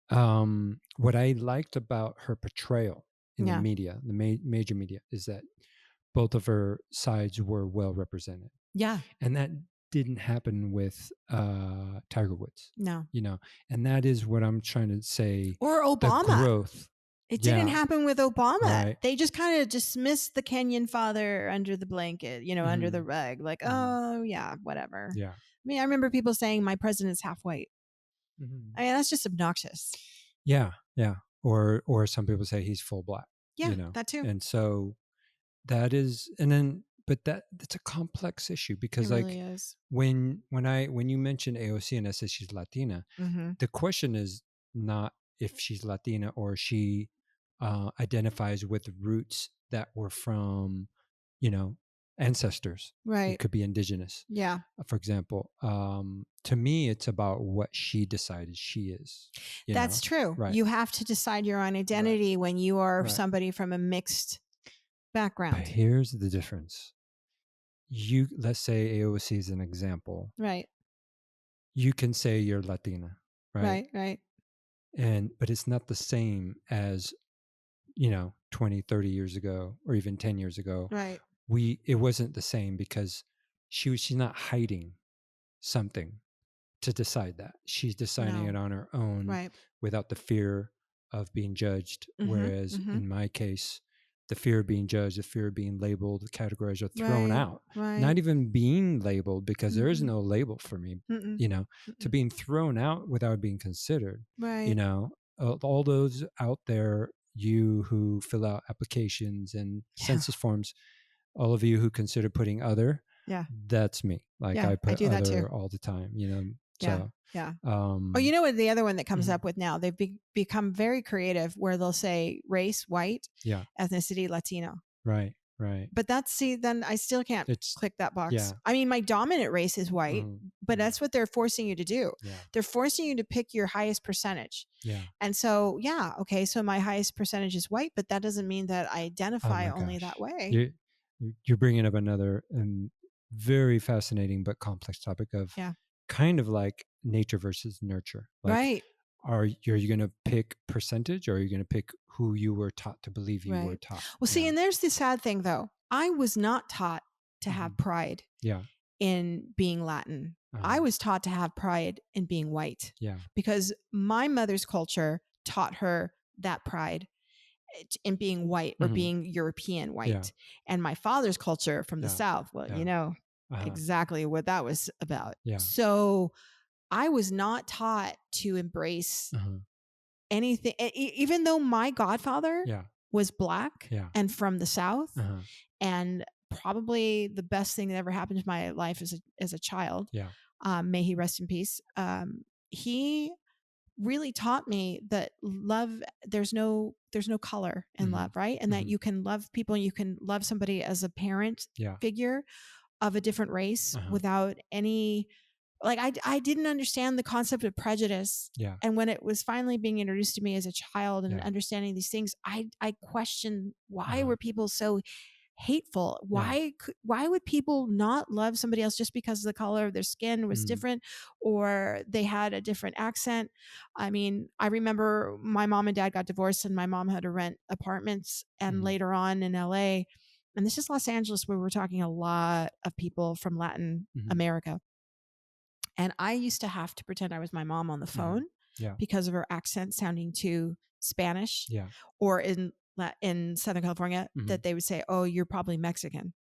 what I liked about her portrayal in the media, the major media, is that both of her sides were well represented. Yeah. And that didn't happen with Tiger Woods. No. And that is what I'm trying to say. Or Obama. The growth. It didn't Yeah. happen with Obama. Right. They just kind of dismissed the Kenyan father under the blanket, under the rug. Like, oh, yeah, whatever. Yeah. I mean, I remember people saying my president's half white. Mhm. I mean, that's just obnoxious. Yeah. Yeah. Or some people say he's full black. Yeah, that too. And so that is, and then, but that's a complex issue because It really is. when you mentioned AOC and I said she's Latina, the question is not if she's Latina or she identifies with roots that were from, ancestors. Right. It could be indigenous. Yeah. For example, to me, it's about what she decided she is. That's true. Right. You have to decide your own identity when you are somebody from a mixed background. But here's the difference. Let's say AOC is an example. Right. You can say you're Latina, right? Right. But it's not the same as, 20, 30 years ago, or even 10 years ago. Right. It wasn't the same because she's not hiding something to decide that. She's deciding it on her own without the fear of being judged. Whereas in my case, the fear of being judged, the fear of being labeled, the categories are thrown out. Right. Not even being labeled because there is no label for me, to being thrown out without being considered. Right. All those out there, you who fill out applications and census forms, all of you who consider putting other, that's me. Like I put other all the time, So, yeah. What the other one that comes up with now, they've become very creative where they'll say race, white, ethnicity, Latino. Right. But then I still can't click that box. Yeah. I mean, my dominant race is white, but that's what they're forcing you to do. Yeah. They're forcing you to pick your highest percentage. Yeah. And so, okay, so my highest percentage is white, but that doesn't mean that I identify only that way. You're bringing up another very fascinating but complex topic of kind of like nature versus nurture. Like, right. Are you going to pick percentage, or are you going to pick who you were taught to believe you were taught? Well, see, and there's the sad thing though. I was not taught to have pride in being Latin. I was taught to have pride in being white. Yeah. Because my mother's culture taught her that pride in being white or being European white. Yeah. And my father's culture from the South, exactly what that was about. Yeah. So I was not taught to embrace anything, even though my godfather was black and from the South, and probably the best thing that ever happened to my life as a child. Yeah. May he rest in peace. He really taught me that love, there's no color in love, right? And that you can love people, and you can love somebody as a parent figure of a different race without any, like, I didn't understand the concept of prejudice. Yeah. And when it was finally being introduced to me as a child and understanding these things, I questioned why were people so hateful? Why would people not love somebody else just because the color of their skin was different, or they had a different accent? I mean, I remember my mom and dad got divorced, and my mom had to rent apartments, and later on in LA, and this is Los Angeles, where we're talking a lot of people from Latin America. And I used to have to pretend I was my mom on the phone because of her accent sounding too Spanish. Yeah. Or in Southern California, that they would say, "Oh, you're probably Mexican."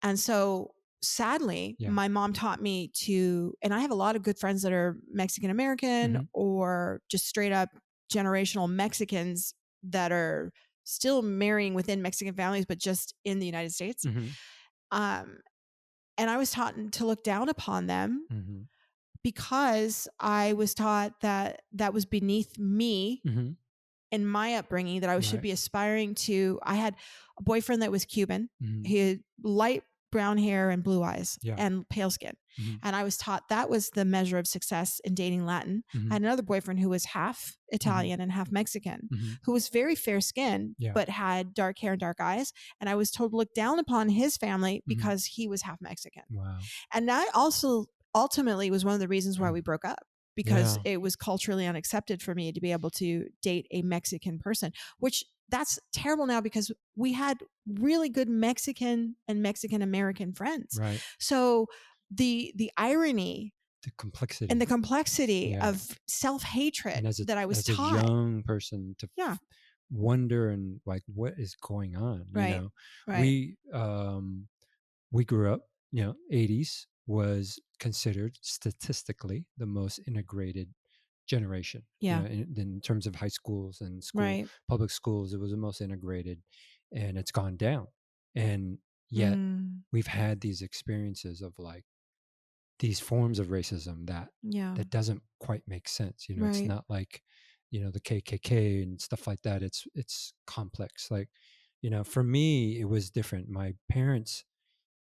And so sadly, my mom taught me to, and I have a lot of good friends that are Mexican American or just straight up generational Mexicans that are still marrying within Mexican families, but just in the United States. And I was taught to look down upon them because I was taught that was beneath me in my upbringing, that I should be aspiring to. I had a boyfriend that was Cuban. He had light brown hair and blue eyes and pale skin. And I was taught that was the measure of success in dating Latin. I had another boyfriend who was half Italian and half Mexican, who was very fair skinned, but had dark hair and dark eyes. And I was told to look down upon his family because he was half Mexican. Wow. And that also ultimately was one of the reasons why we broke up, because it was culturally unaccepted for me to be able to date a Mexican person, which that's terrible now because we had really good Mexican and Mexican American friends. Right. So the irony, the complexity of self-hatred that I was taught as a young person to wonder and like, what is going on? Right. Right. We grew up, 80s was considered statistically the most integrated generation. Yeah. In terms of high schools and Right. public schools, it was the most integrated, and it's gone down. And yet we've had these experiences of like these forms of racism that doesn't quite make sense. It's Right. not like, the KKK and stuff like that. It's complex. Like, for me, it was different. My parents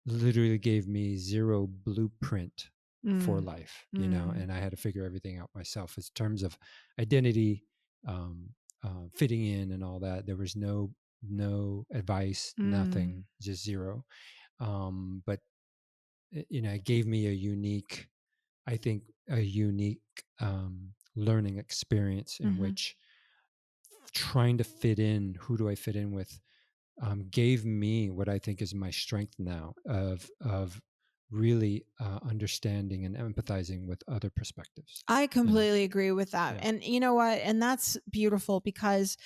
literally gave me zero blueprint for life, and I had to figure everything out myself in terms of identity, fitting in and all that. There was no advice, nothing, just zero. But it gave me I think a unique learning experience in which trying to fit in, who do I fit in with, gave me what I think is my strength now of really understanding and empathizing with other perspectives. I completely agree with that. Yeah. And you know what? And that's beautiful because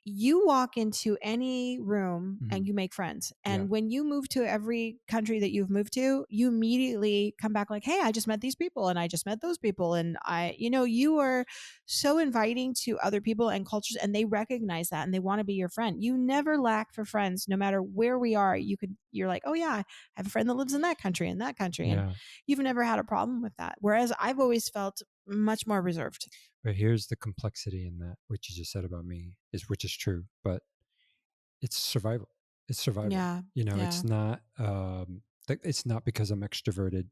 you walk into any room and you make friends. And when you move to every country that you've moved to, you immediately come back like, hey, I just met these people and I just met those people. And you are so inviting to other people and cultures, and they recognize that and they want to be your friend. You never lack for friends, no matter where we are. You're like, oh yeah, I have a friend that lives in that country and that country. And you've never had a problem with that. Whereas I've always felt much more reserved. But here's the complexity in that, what you just said about me, which is true, but it's survival. It's survival. Yeah. It's not, it's not because I'm extroverted.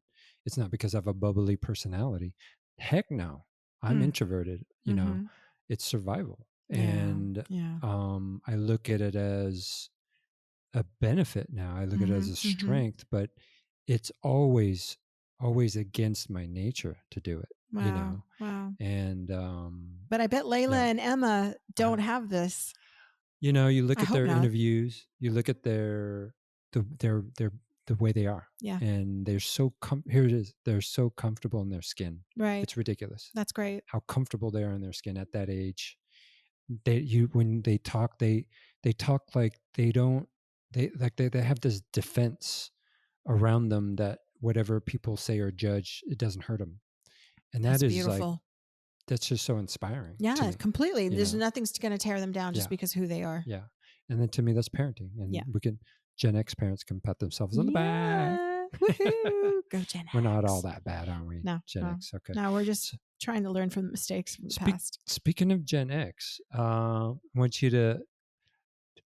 It's not because I have a bubbly personality. Heck no, I'm introverted. It's survival. And I look at it as a benefit now. I look at it as a strength, but it's always against my nature to do it. Wow. And but I bet Layla and Emma don't have this. You look at their interviews, you look at the way they are. Yeah. And they're so here it is. They're so comfortable in their skin. Right. It's ridiculous. That's great. How comfortable they are in their skin at that age. When they talk, they talk like they don't, they have this defense around them that whatever people say or judge, it doesn't hurt them. And that's beautiful. Like, that's just so inspiring. Yeah, completely. There's nothing's going to tear them down just because who they are. Yeah. And then to me, that's parenting. And Gen X parents can pat themselves on the back. Woohoo! Go Gen X. We're not all that bad, aren't we? No. Gen X. Okay. No, we're just trying to learn from the mistakes from the past. Speaking of Gen X, I want you to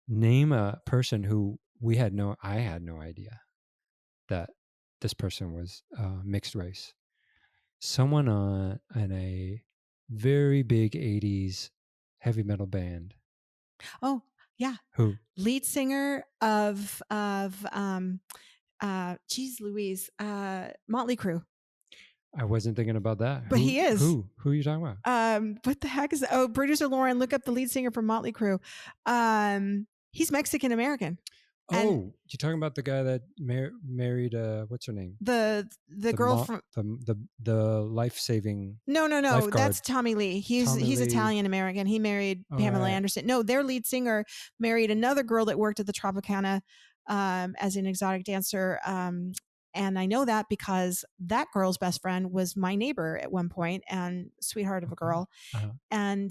name a person who I had no idea that this person was mixed race. Someone in a very big 80s heavy metal band. Oh, yeah. Who? Lead singer of geez Louise, Motley Crue. I wasn't thinking about that. But he is. Who are you talking about? What the heck is that? Oh, producer Lauren, look up the lead singer from Motley Crue. He's Mexican American. Oh, you're talking about the guy that married what's her name? The girl from the life-saving. No, lifeguard. That's Tommy Lee. He's Italian American. He married Pamela Anderson. No, their lead singer married another girl that worked at the Tropicana as an exotic dancer. And I know that because that girl's best friend was my neighbor at one point and sweetheart of a girl. And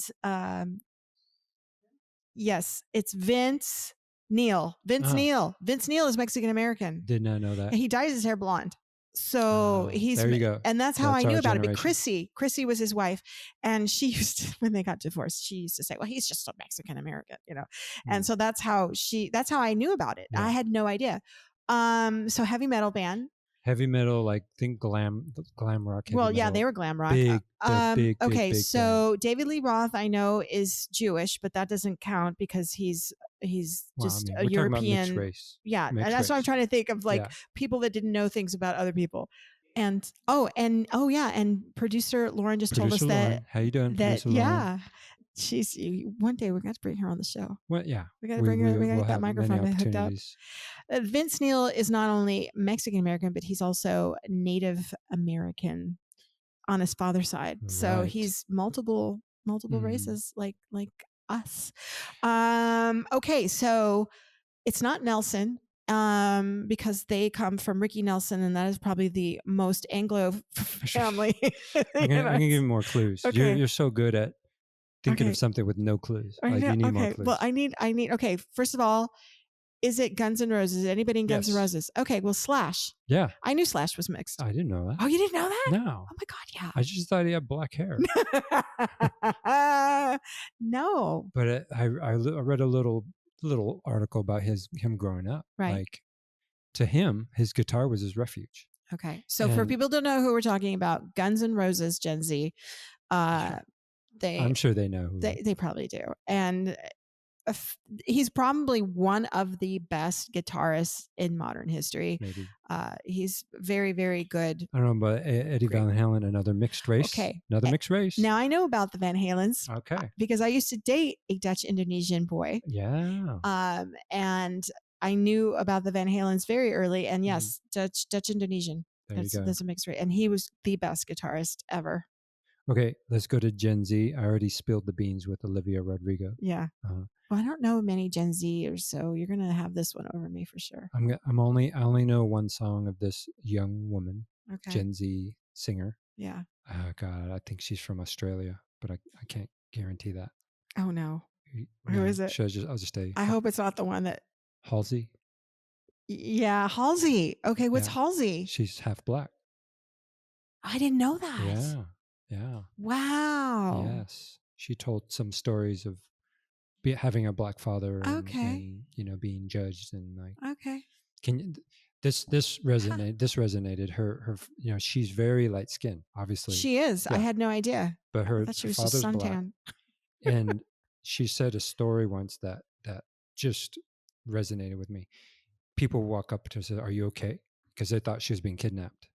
yes, it's Vince Neil. Vince Neil is Mexican American. Did not know that. And he dyes his hair blonde. So he's there you go. And that's how I knew about it. But Chrissy was his wife. And she used to, when they got divorced, she used to say, well, he's just a Mexican American, And so that's how I knew about it. Yeah. I had no idea. So heavy metal band. Heavy metal, like think glam rock. Well, yeah, they were glam rock. Big, okay, so band. David Lee Roth, I know, is Jewish, but that doesn't count because he's just a European race. Yeah, and that's what I'm trying to think of, like people that didn't know things about other people. And and producer Lauren told us that. How you doing? That Lauren. She's one day we're going to bring her on the show. Well, yeah, we got to bring her. We got to get that microphone hooked up. Vince Neil is not only Mexican American, but he's also Native American on his father's side. Right. So he's multiple races, like us. Okay, so it's not Nelson. Because they come from Ricky Nelson, and that is probably the most Anglo family. I'm gonna give you more clues. Okay. You're so good at thinking Okay. of something with no clues. I Like know. you need more Okay. clues. Well, I need. Okay. First of all, is it Guns N' Roses? Is anybody in Guns N' Yes. Roses? Okay. Well, Slash. Yeah. I knew Slash was mixed. I didn't know that. Oh, you didn't know that? No. Oh my God, yeah. I just thought he had black hair. No. But I read a little article about him growing up. Right. Like to him, his guitar was his refuge. Okay. So for people who don't know who we're talking about, Guns N' Roses, Gen Z, I'm sure they know who. They probably do. And he's probably one of the best guitarists in modern history. Maybe. He's very, very good. I don't know, but Eddie Van Halen, another mixed race. Okay. Another mixed race. Now I know about the Van Halens. Okay. Because I used to date a Dutch Indonesian boy. Yeah. And I knew about the Van Halens very early. And yes, Dutch Indonesian. That's a mixed race. And he was the best guitarist ever. Okay, let's go to Gen Z. I already spilled the beans with Olivia Rodrigo. Yeah. Well, I don't know many Gen Zers, so you're gonna have this one over me for sure. I only know one song of this young woman, Gen Z singer. Yeah. Oh God, I think she's from Australia, but I can't guarantee that. Oh no. Who is it? I'll just say. I hope it's not the one that. Halsey. Yeah, Halsey. Okay, what's Halsey? She's half black. I didn't know that. Yeah. Yeah. Wow. Yes. She told some stories of having a black father and being judged and like. Okay. This resonated. This resonated. Her she's very light skinned, obviously. She is. Yeah. I had no idea. But I thought she was just suntan. And she said a story once that just resonated with me. People walk up to her and say, "Are you okay?" Because they thought she was being kidnapped.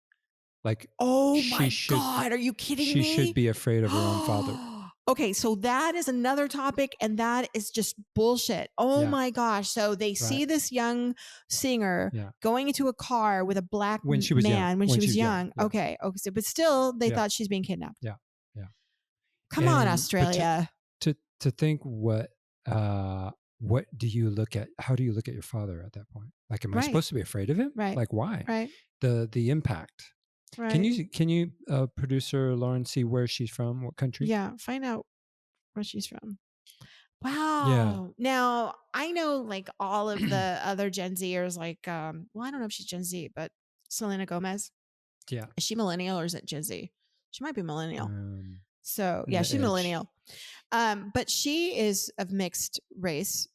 Like, oh my God, are you kidding me? She should be afraid of her own father. Okay, so that is another topic, and that is just bullshit. Oh my gosh. So they see this young singer going into a car with a black man when she was young. Yeah. Okay. So, but still, they thought she's being kidnapped. Yeah. Yeah. Come on, Australia. To think what do you look at? How do you look at your father at that point? Like, am I supposed to be afraid of him? Right. Like, why? Right. The impact. Right. Can you producer Lauren see where she's from? What country? Yeah, find out where she's from. Wow. Yeah. Now I know like all of the other Gen Zers, like I don't know if she's Gen Z, but Selena Gomez. Yeah. Is she millennial or is it Gen Z? She might be millennial. So yeah, she's millennial. But she is of mixed race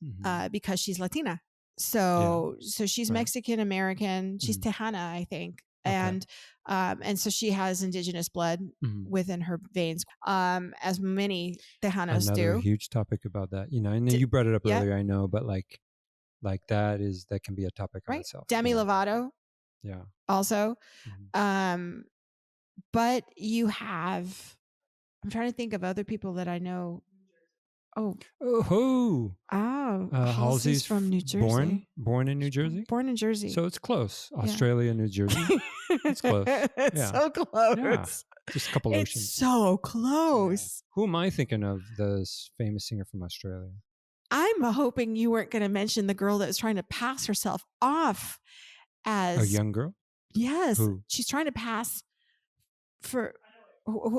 because she's Latina. So she's Mexican American. She's Tejana, I think. Okay. And so she has indigenous blood within her veins, as many Tejanos do. Another huge topic about that, and you brought it up earlier, I know, but like that can be a topic on itself. Demi Lovato, also. But you have, I'm trying to think of other people that I know. Halsey's from New Jersey. Born in New Jersey? Born in Jersey. So it's close. Australia, New Jersey. It's close. It's so close. Yeah. Just a couple oceans. It's so close. Yeah. Who am I thinking of? This famous singer from Australia. I'm hoping you weren't going to mention the girl that was trying to pass herself off as a young girl. Yes. Who? She's trying to pass for.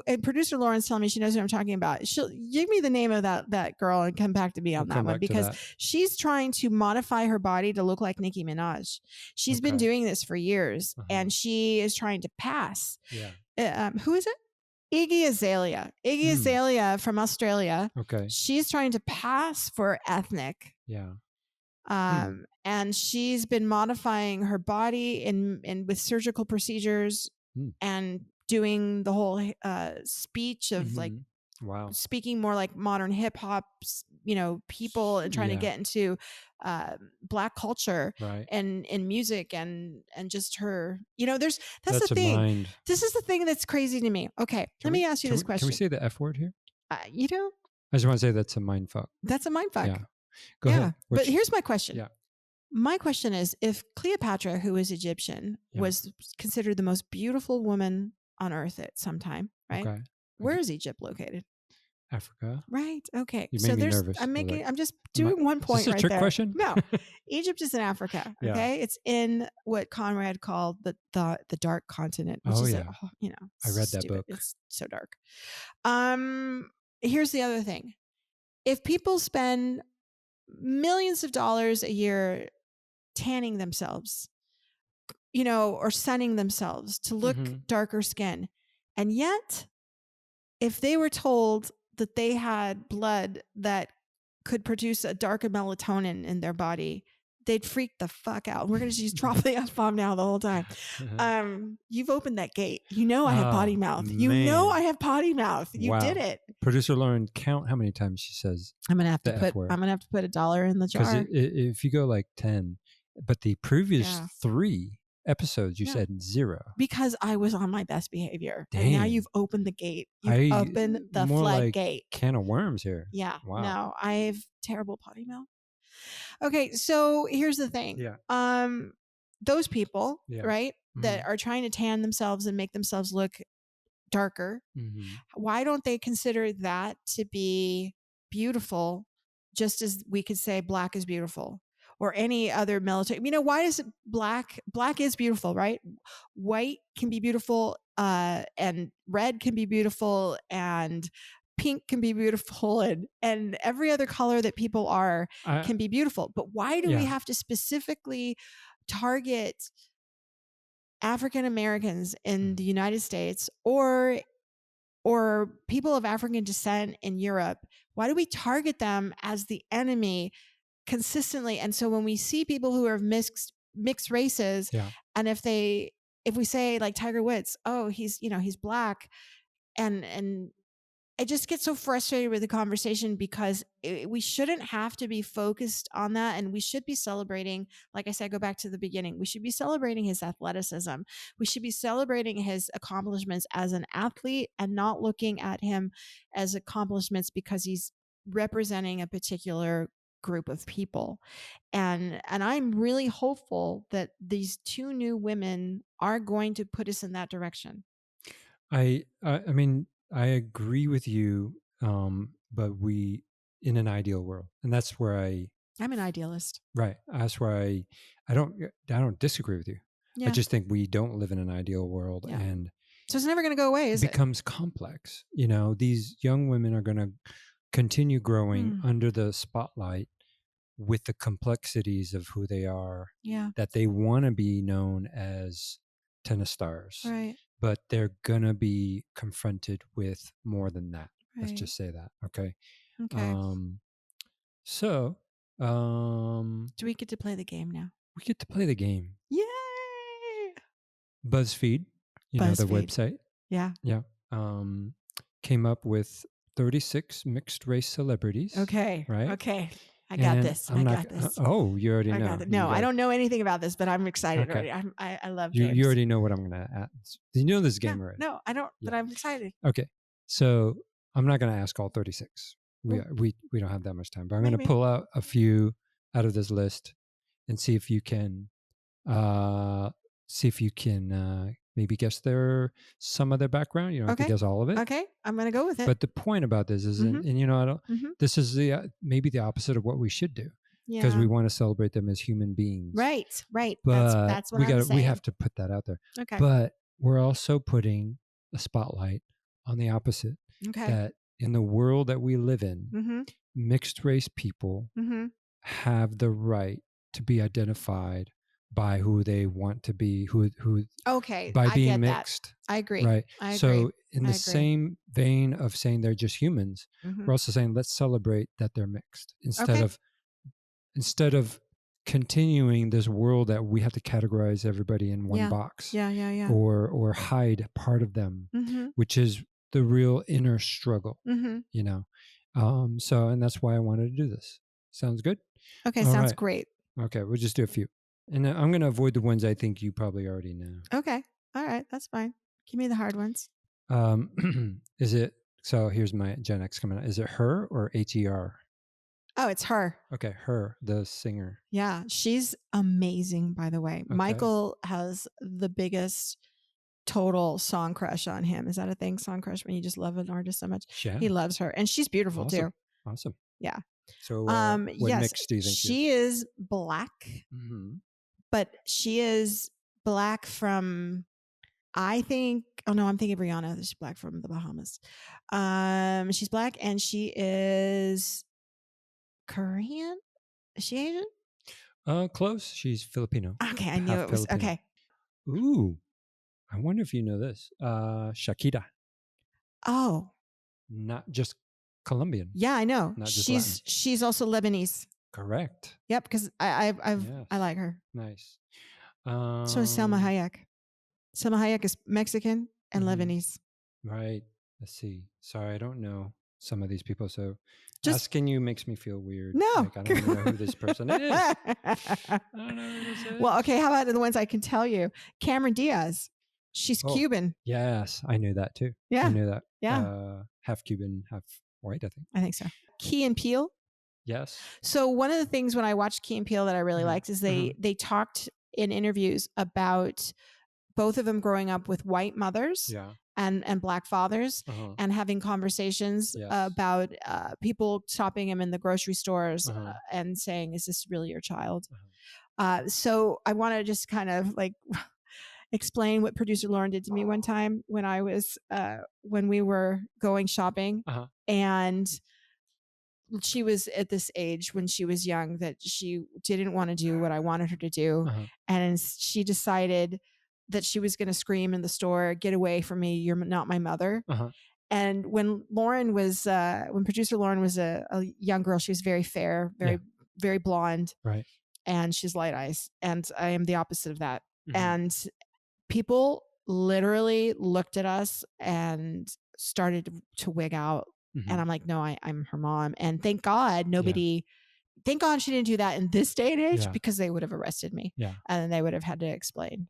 And producer Lauren's telling me she knows what I'm talking about. She'll give me the name of that girl and come back to me on that one, because she's trying to modify her body to look like Nicki Minaj. She's been doing this for years, and she is trying to pass. Yeah. Who is it? Iggy Azalea. Iggy Azalea from Australia. Okay. She's trying to pass for ethnic. Yeah. And she's been modifying her body and with surgical procedures and doing the whole speech of like speaking more like modern hip hop, people, and trying to get into black culture and in music and just her, that's the thing. Mind. This is the thing that's crazy to me. Okay, let me ask you this question. Can we say the F word here? I just want to say that's a mind fuck. That's a mind fuck. Yeah. Go ahead. But here's my question. Yeah. My question is, if Cleopatra, who is Egyptian, was considered the most beautiful woman on earth at some time, right? Okay. Where is Egypt located? Africa. Right. Okay. You So made me there's, nervous. I'm just doing one Is point this a right trick there. question? No, Egypt is in Africa. Yeah. Okay. It's in what Conrad called the dark continent, which is, I read that stupid. book. It's so dark. Here's the other thing. If people spend millions of dollars a year tanning themselves, or sunning themselves to look darker skin, and yet if they were told that they had blood that could produce a darker melatonin in their body, they'd freak the fuck out. We're going to just drop the F-bomb now the whole time. You've opened that gate. I have potty mouth. I have potty mouth. You did it. Producer Lauren, count how many times she says I'm going to have to put $1 in the jar. Because if you go like 10, but the previous 3 episodes you said 0. Because I was on my best behavior. Damn. And now you've opened the gate. You've opened the floodgate. Like can of worms here. Yeah. Wow. No, I have terrible potty mouth. Okay, so here's the thing. Yeah. Those people, right, that are trying to tan themselves and make themselves look darker, why don't they consider that to be beautiful, just as we could say black is beautiful? Or any other melatonin. Why is it black is beautiful, right? White can be beautiful, and red can be beautiful, and pink can be beautiful, and every other color that people are can be beautiful. But why do we have to specifically target African Americans in the United States or people of African descent in Europe? Why do we target them as the enemy consistently? And so when we see people who are mixed races, and if we say like Tiger Woods, oh, he's black, and I just get so frustrated with the conversation because we shouldn't have to be focused on that. And we should be celebrating, like I said, go back to the beginning. We should be celebrating his athleticism. We should be celebrating his accomplishments as an athlete and not looking at him as accomplishments because he's representing a particular group of people. And I'm really hopeful that these 2 new women are going to put us in that direction. I mean, I agree with you, but we in an ideal world, and that's where I'm an idealist. Right. That's where I don't disagree with you. Yeah. I just think we don't live in an ideal world, and so it's never going to go away. It becomes complex. These young women are going to continue growing under the spotlight with the complexities of who they are. Yeah. That they want to be known as tennis stars. Right. But they're going to be confronted with more than that. Right. Let's just say that. Okay. Okay. So, do we get to play the game now? We get to play the game. Yay! BuzzFeed, the website. Yeah. Yeah. Came up with 36 mixed race celebrities. Okay. Right. Okay. I got this. I got this. Oh, you already know. No, I don't know anything about this, but I'm excited already. I love games. You already know what I'm going to ask. You know this game already. No, I don't, but I'm excited. Okay. So I'm not going to ask all 36. We don't have that much time, but I'm going to pull out a few out of this list and see if you can maybe guess some of their background. You don't have to guess all of it. Okay, I'm going to go with it. But the point about this is, this is maybe the opposite of what we should do, because we want to celebrate them as human beings. Right. But that's what I'm saying. We have to put that out there. Okay. But we're also putting a spotlight on the opposite. Okay. That in the world that we live in, mixed race people have the right to be identified by who they want to be, by being mixed. I agree. Right. I agree. So in the same vein of saying they're just humans, we're also saying let's celebrate that they're mixed instead of continuing this world that we have to categorize everybody in one box. Yeah. Or hide part of them, which is the real inner struggle. So, and that's why I wanted to do this. Sounds good? Okay. Sounds great. Okay. We'll just do a few. And I'm going to avoid the ones I think you probably already know. Okay. All right. That's fine. Give me the hard ones. So here's my Gen X coming out. Is it her or H-E-R? Oh, it's her. Okay. Her, the singer. Yeah. She's amazing, by the way. Okay. Michael has the biggest total song crush on him. Is that a thing? Song crush when you just love an artist so much? Yeah. He loves her, and she's beautiful too. Awesome. Yeah. So, what yes, mix do you think she is black, but she is black from, I think. Oh no, I'm thinking Rihanna. She's black from the Bahamas. She's black, and she is Korean. Is she Asian? Close. She's Filipino. Okay, I knew it was Filipino. okay. Ooh, I wonder if you know this. Shakira. Oh, not just Colombian. Yeah, I know. Not just Latin. She's also Lebanese. Correct. Yep, because I like her. Nice. So is Selma Hayek. Selma Hayek is Mexican and Lebanese. Right. Let's see. Sorry, I don't know some of these people. So just asking you makes me feel weird. No. Like, I don't even know who this person is. I don't know who this is. Well, okay. How about the ones I can tell you? Cameron Diaz. She's Cuban. Yes, I knew that too. Yeah. I knew that. Yeah. Half Cuban, half white, I think. I think so. Key and Peele. Yes. So one of the things when I watched Key and Peele that I really liked is they talked in interviews about both of them growing up with white mothers and black fathers and having conversations about people stopping him in the grocery stores and saying, is this really your child? So I want to just kind of like explain what producer Lauren did to me one time when I was when we were going shopping and she was at this age when she was young that she didn't want to do what I wanted her to do. And she decided that she was going to scream in the store, get away from me. You're not my mother. And when Lauren was, when producer Lauren was a young girl, she was very fair, very blonde. Right. And she's light eyes. And I am the opposite of that. And people literally looked at us and started to wig out. And I'm like, no, I'm her mom. And thank God thank God she didn't do that in this day and age because they would have arrested me. And they would have had to explain.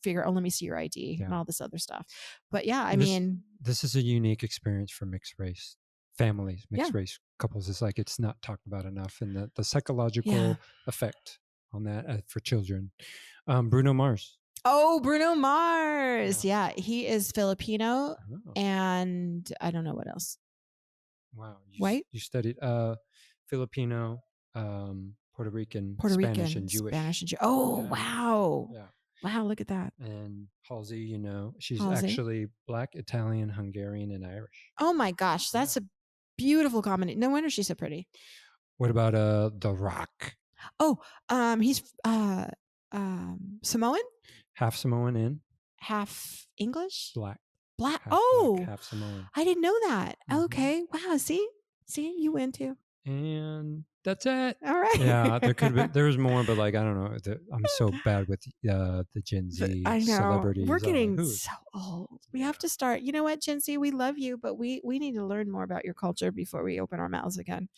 Figure, let me see your ID and all this other stuff. But I mean, this is a unique experience for mixed race families, mixed race couples. It's like it's not talked about enough, and the psychological effect on that for children. Bruno Mars. Oh, Bruno Mars. Yeah, he is Filipino, and I don't know what else. Wow. White? You studied Filipino, Puerto Rican, Spanish, and Jewish. Wow. Yeah. Wow, look at that. And Halsey, she's actually Black, Italian, Hungarian, and Irish. Oh my gosh, that's a beautiful combination. No wonder she's so pretty. What about The Rock? Oh, he's Samoan? Half Samoan and half English? Black. Black. Half Samoan. I didn't know that. Okay. Wow. See, you win too. And that's it. All right. Yeah, there was more, but like I don't know. I'm so bad with the Gen Z celebrities. We're getting so old. We have to start. You know what, Gen Z? We love you, but we need to learn more about your culture before we open our mouths again,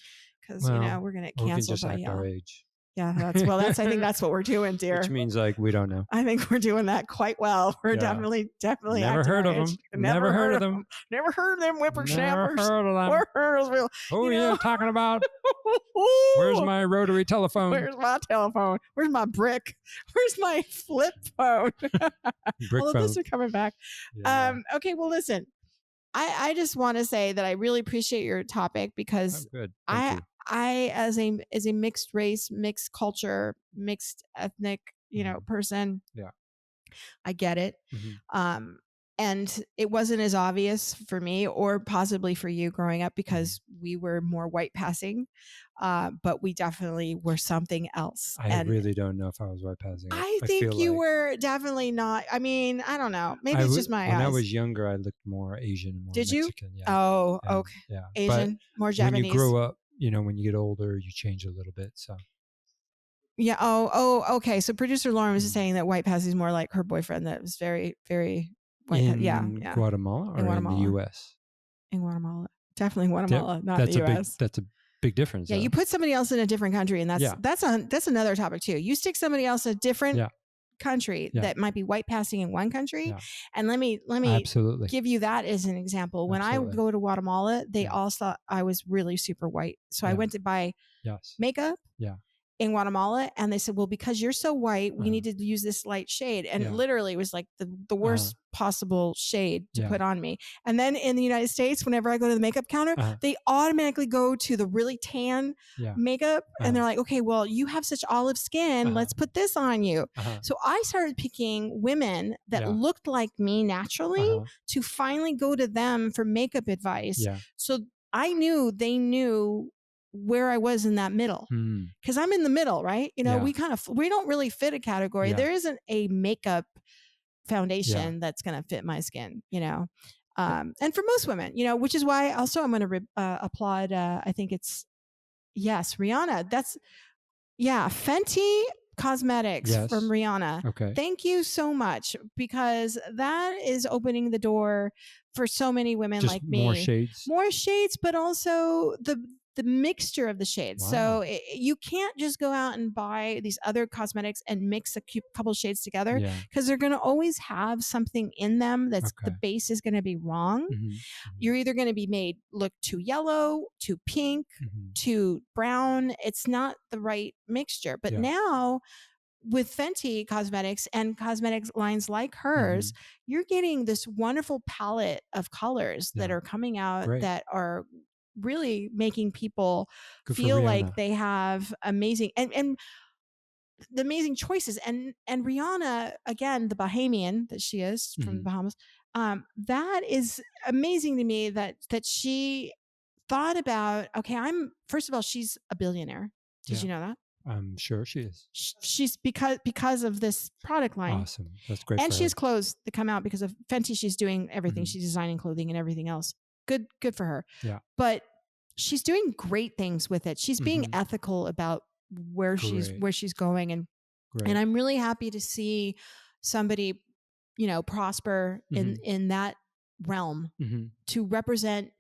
because we're gonna get canceled by y'all. Our age. Yeah, I think that's what we're doing, dear. Which means like we don't know. I think we're doing that quite well. We're definitely. Never heard of them. Never heard of them. Never heard of them whippersnappers. Never heard of them. Who are you talking about? Where's my rotary telephone? Where's my telephone? Where's my brick? Where's my flip phone? All of this are coming back. Yeah. Okay, well, listen. I just want to say that I really appreciate your topic because Thank you. I, as a mixed race, mixed culture, mixed ethnic, person, I get it. And it wasn't as obvious for me or possibly for you growing up because we were more white passing, but we definitely were something else. I really don't know if I was white passing. I think you were definitely not. I mean, I don't know. Maybe it's just my eyes. When I was younger, I looked more Asian, more Mexican. Yeah. Oh, okay. Yeah. Asian, more Japanese. When you grow up, when you get older, you change a little bit. So. Yeah. Oh, okay. So producer Lauren was just saying that white passing is more like her boyfriend that was very, very white. In Guatemala or in the U.S.? In Guatemala. Definitely Guatemala, not the U.S. That's a big difference. Yeah, you put somebody else in a different country, and that's another topic too. You stick somebody else in a different country that might be white passing in one country, and let me absolutely give you that as an example. When I would go to Guatemala, they all thought I was really super white, so I went to buy makeup in Guatemala, and they said, well, because you're so white, we need to use this light shade. And literally it was like the worst possible shade to put on me. And then in the United States, whenever I go to the makeup counter, they automatically go to the really tan makeup. And they're like, okay, well, you have such olive skin. Let's put this on you. So I started picking women that looked like me naturally to finally go to them for makeup advice. So I knew they knew where I was in that middle, because I'm in the middle, right? You know, we don't really fit a category. There isn't a makeup foundation that's going to fit my skin, you know? And for most women, you know, which is why also I'm going to applaud, I think it's, Rihanna. That's, Fenty Cosmetics from Rihanna. Okay. Thank you so much, because that is opening the door for so many women just like me. More shades, but also the mixture of the shades. Wow. So you can't just go out and buy these other cosmetics and mix a couple shades together, because they're going to always have something in them that's the base is going to be wrong. You're either going to be made look too yellow, too pink, too brown. It's not the right mixture. But now with Fenty Cosmetics and cosmetics lines like hers, you're getting this wonderful palette of colors that are coming out that are really making people feel like they have amazing and the amazing choices. And Rihanna, again, the Bahamian that she is from the Bahamas, that is amazing to me that she thought about, okay, first of all, she's a billionaire. Did you know that? I'm sure she is. She's because of this product line. Awesome. That's great. And she has clothes that come out because of Fenty. She's doing everything. She's designing clothing and everything else. Good for her. Yeah. But she's doing great things with it. She's being ethical about where she's going. And I'm really happy to see somebody, you know, prosper in that realm to represent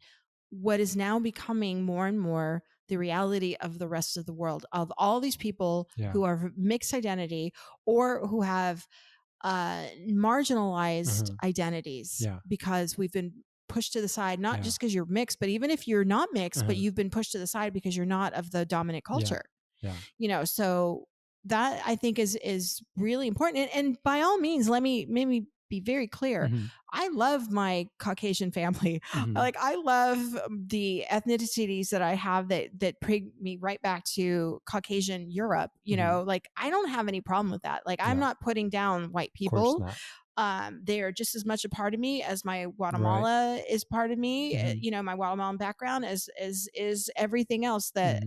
what is now becoming more and more the reality of the rest of the world, of all these people who are mixed identity or who have marginalized identities because we've been pushed to the side, not just because you're mixed, but even if you're not mixed, but you've been pushed to the side because you're not of the dominant culture. You know, so that I think is really important. And by all means, let me be very clear. I love my Caucasian family. Like, I love the ethnicities that I have that bring me right back to Caucasian Europe. You know, like, I don't have any problem with that. Like, I'm not putting down white people. They are just as much a part of me as my Guatemala is part of me. You know, my Guatemalan background is everything else that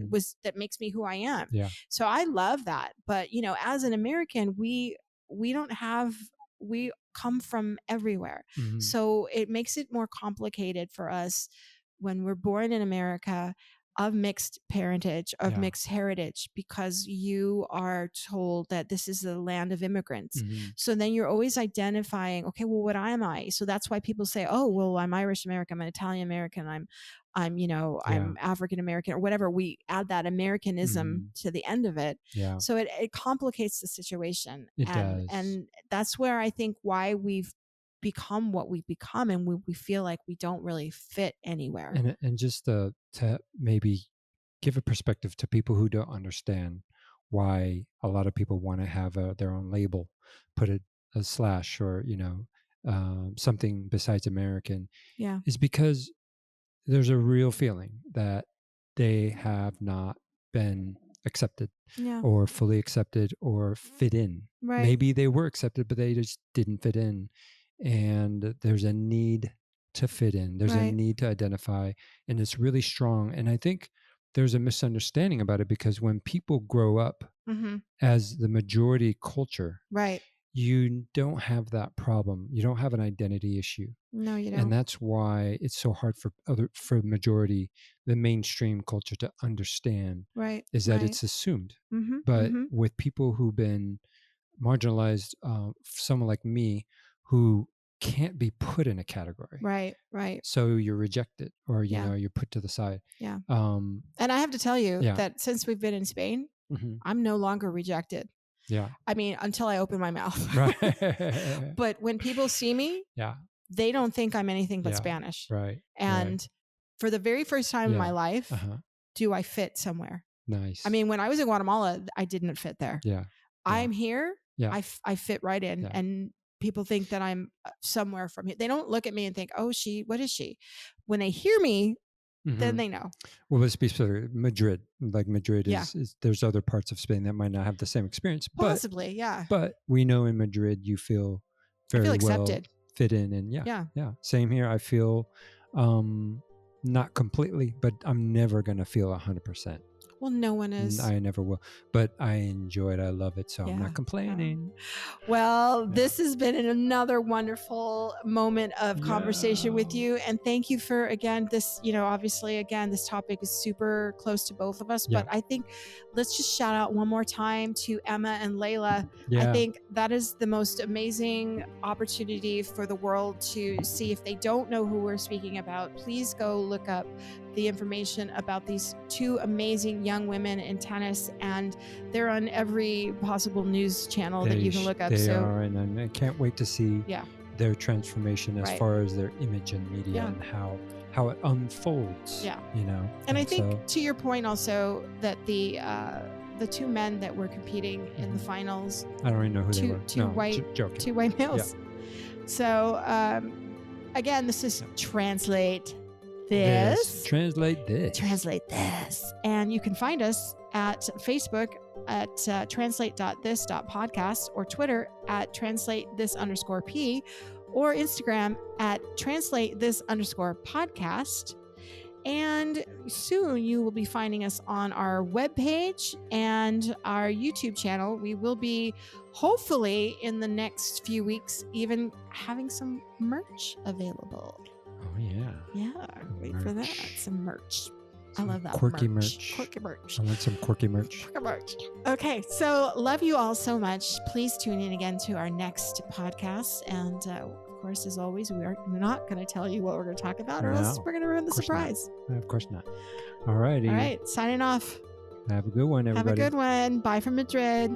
makes me who I am. So I love that. But, you know, as an American, we come from everywhere. So it makes it more complicated for us when we're born in America of mixed parentage, of mixed heritage, because you are told that this is the land of immigrants. So then you're always identifying, okay, well, what am I? So that's why people say, oh, well, I'm Irish American, I'm an Italian American, I'm, you know, I'm African American or whatever. We add that Americanism to the end of it. So it complicates the situation. It does. And that's where I think why we've become what we've become, and we feel like we don't really fit anywhere. And just to maybe give a perspective to people who don't understand why a lot of people want to have their own label, put a slash or, you know, something besides American, is because there's a real feeling that they have not been accepted or fully accepted or fit in. Maybe they were accepted, but they just didn't fit in. And there's a need to fit in. There's a need to identify, and it's really strong. And I think there's a misunderstanding about it, because when people grow up as the majority culture, you don't have that problem. You don't have an identity issue. No, you don't. And that's why it's so hard for majority, the mainstream culture, to understand. Is that it's assumed. But with people who've been marginalized, someone like me, who can't be put in a category. So you're rejected, or, you know, you're put to the side. And I have to tell you that since we've been in Spain, I'm no longer rejected. I mean, until I open my mouth. But when people see me, they don't think I'm anything but Spanish. And for the very first time in my life, do I fit somewhere? Nice. I mean, when I was in Guatemala, I didn't fit there. Yeah. I'm here. Yeah. I fit right in. Yeah. And people think that I'm somewhere from here. They don't look at me and think, oh, what is she? When they hear me, then they know. Well, let's be specific. Madrid. Like Madrid Yeah. is there's other parts of Spain that might not have the same experience. Possibly, yeah. But we know in Madrid you feel very accepted. Well fit in. And yeah. Same here. I feel not completely, but I'm never going to feel 100%. Well, no one is. I never will. But I enjoy it. I love it. So I'm not complaining. Well, this has been another wonderful moment of conversation with you. And thank you for, again, this, obviously, again, this topic is super close to both of us. But I think let's just shout out one more time to Emma and Layla. I think that is the most amazing opportunity for the world to see. If they don't know who we're speaking about, please go look up the information about these two amazing young women in tennis, and they're on every possible news channel that you can look up. They are, and I can't wait to see their transformation as far as their image in media and how it unfolds. And I think to your point also that the two men that were competing in the finals, I don't even know who they were. Two white males. So again, this is Translate This. Translate This. And you can find us at Facebook at translate.this.podcast, or Twitter at translatethiss_p, or Instagram at translatethiss_podcast. And soon you will be finding us on our webpage and our YouTube channel. We will be, hopefully in the next few weeks, even having some merch available. Oh, yeah. Yeah. Wait for that. Some merch. I love that. Quirky merch. Quirky merch. I want some quirky merch. Quirky merch. Okay. So love you all so much. Please tune in again to our next podcast. And of course, as always, we are not going to tell you what we're going to talk about, or else we're going to ruin the surprise. Of course not. All righty. All right. Signing off. Have a good one, everybody. Have a good one. Bye from Madrid.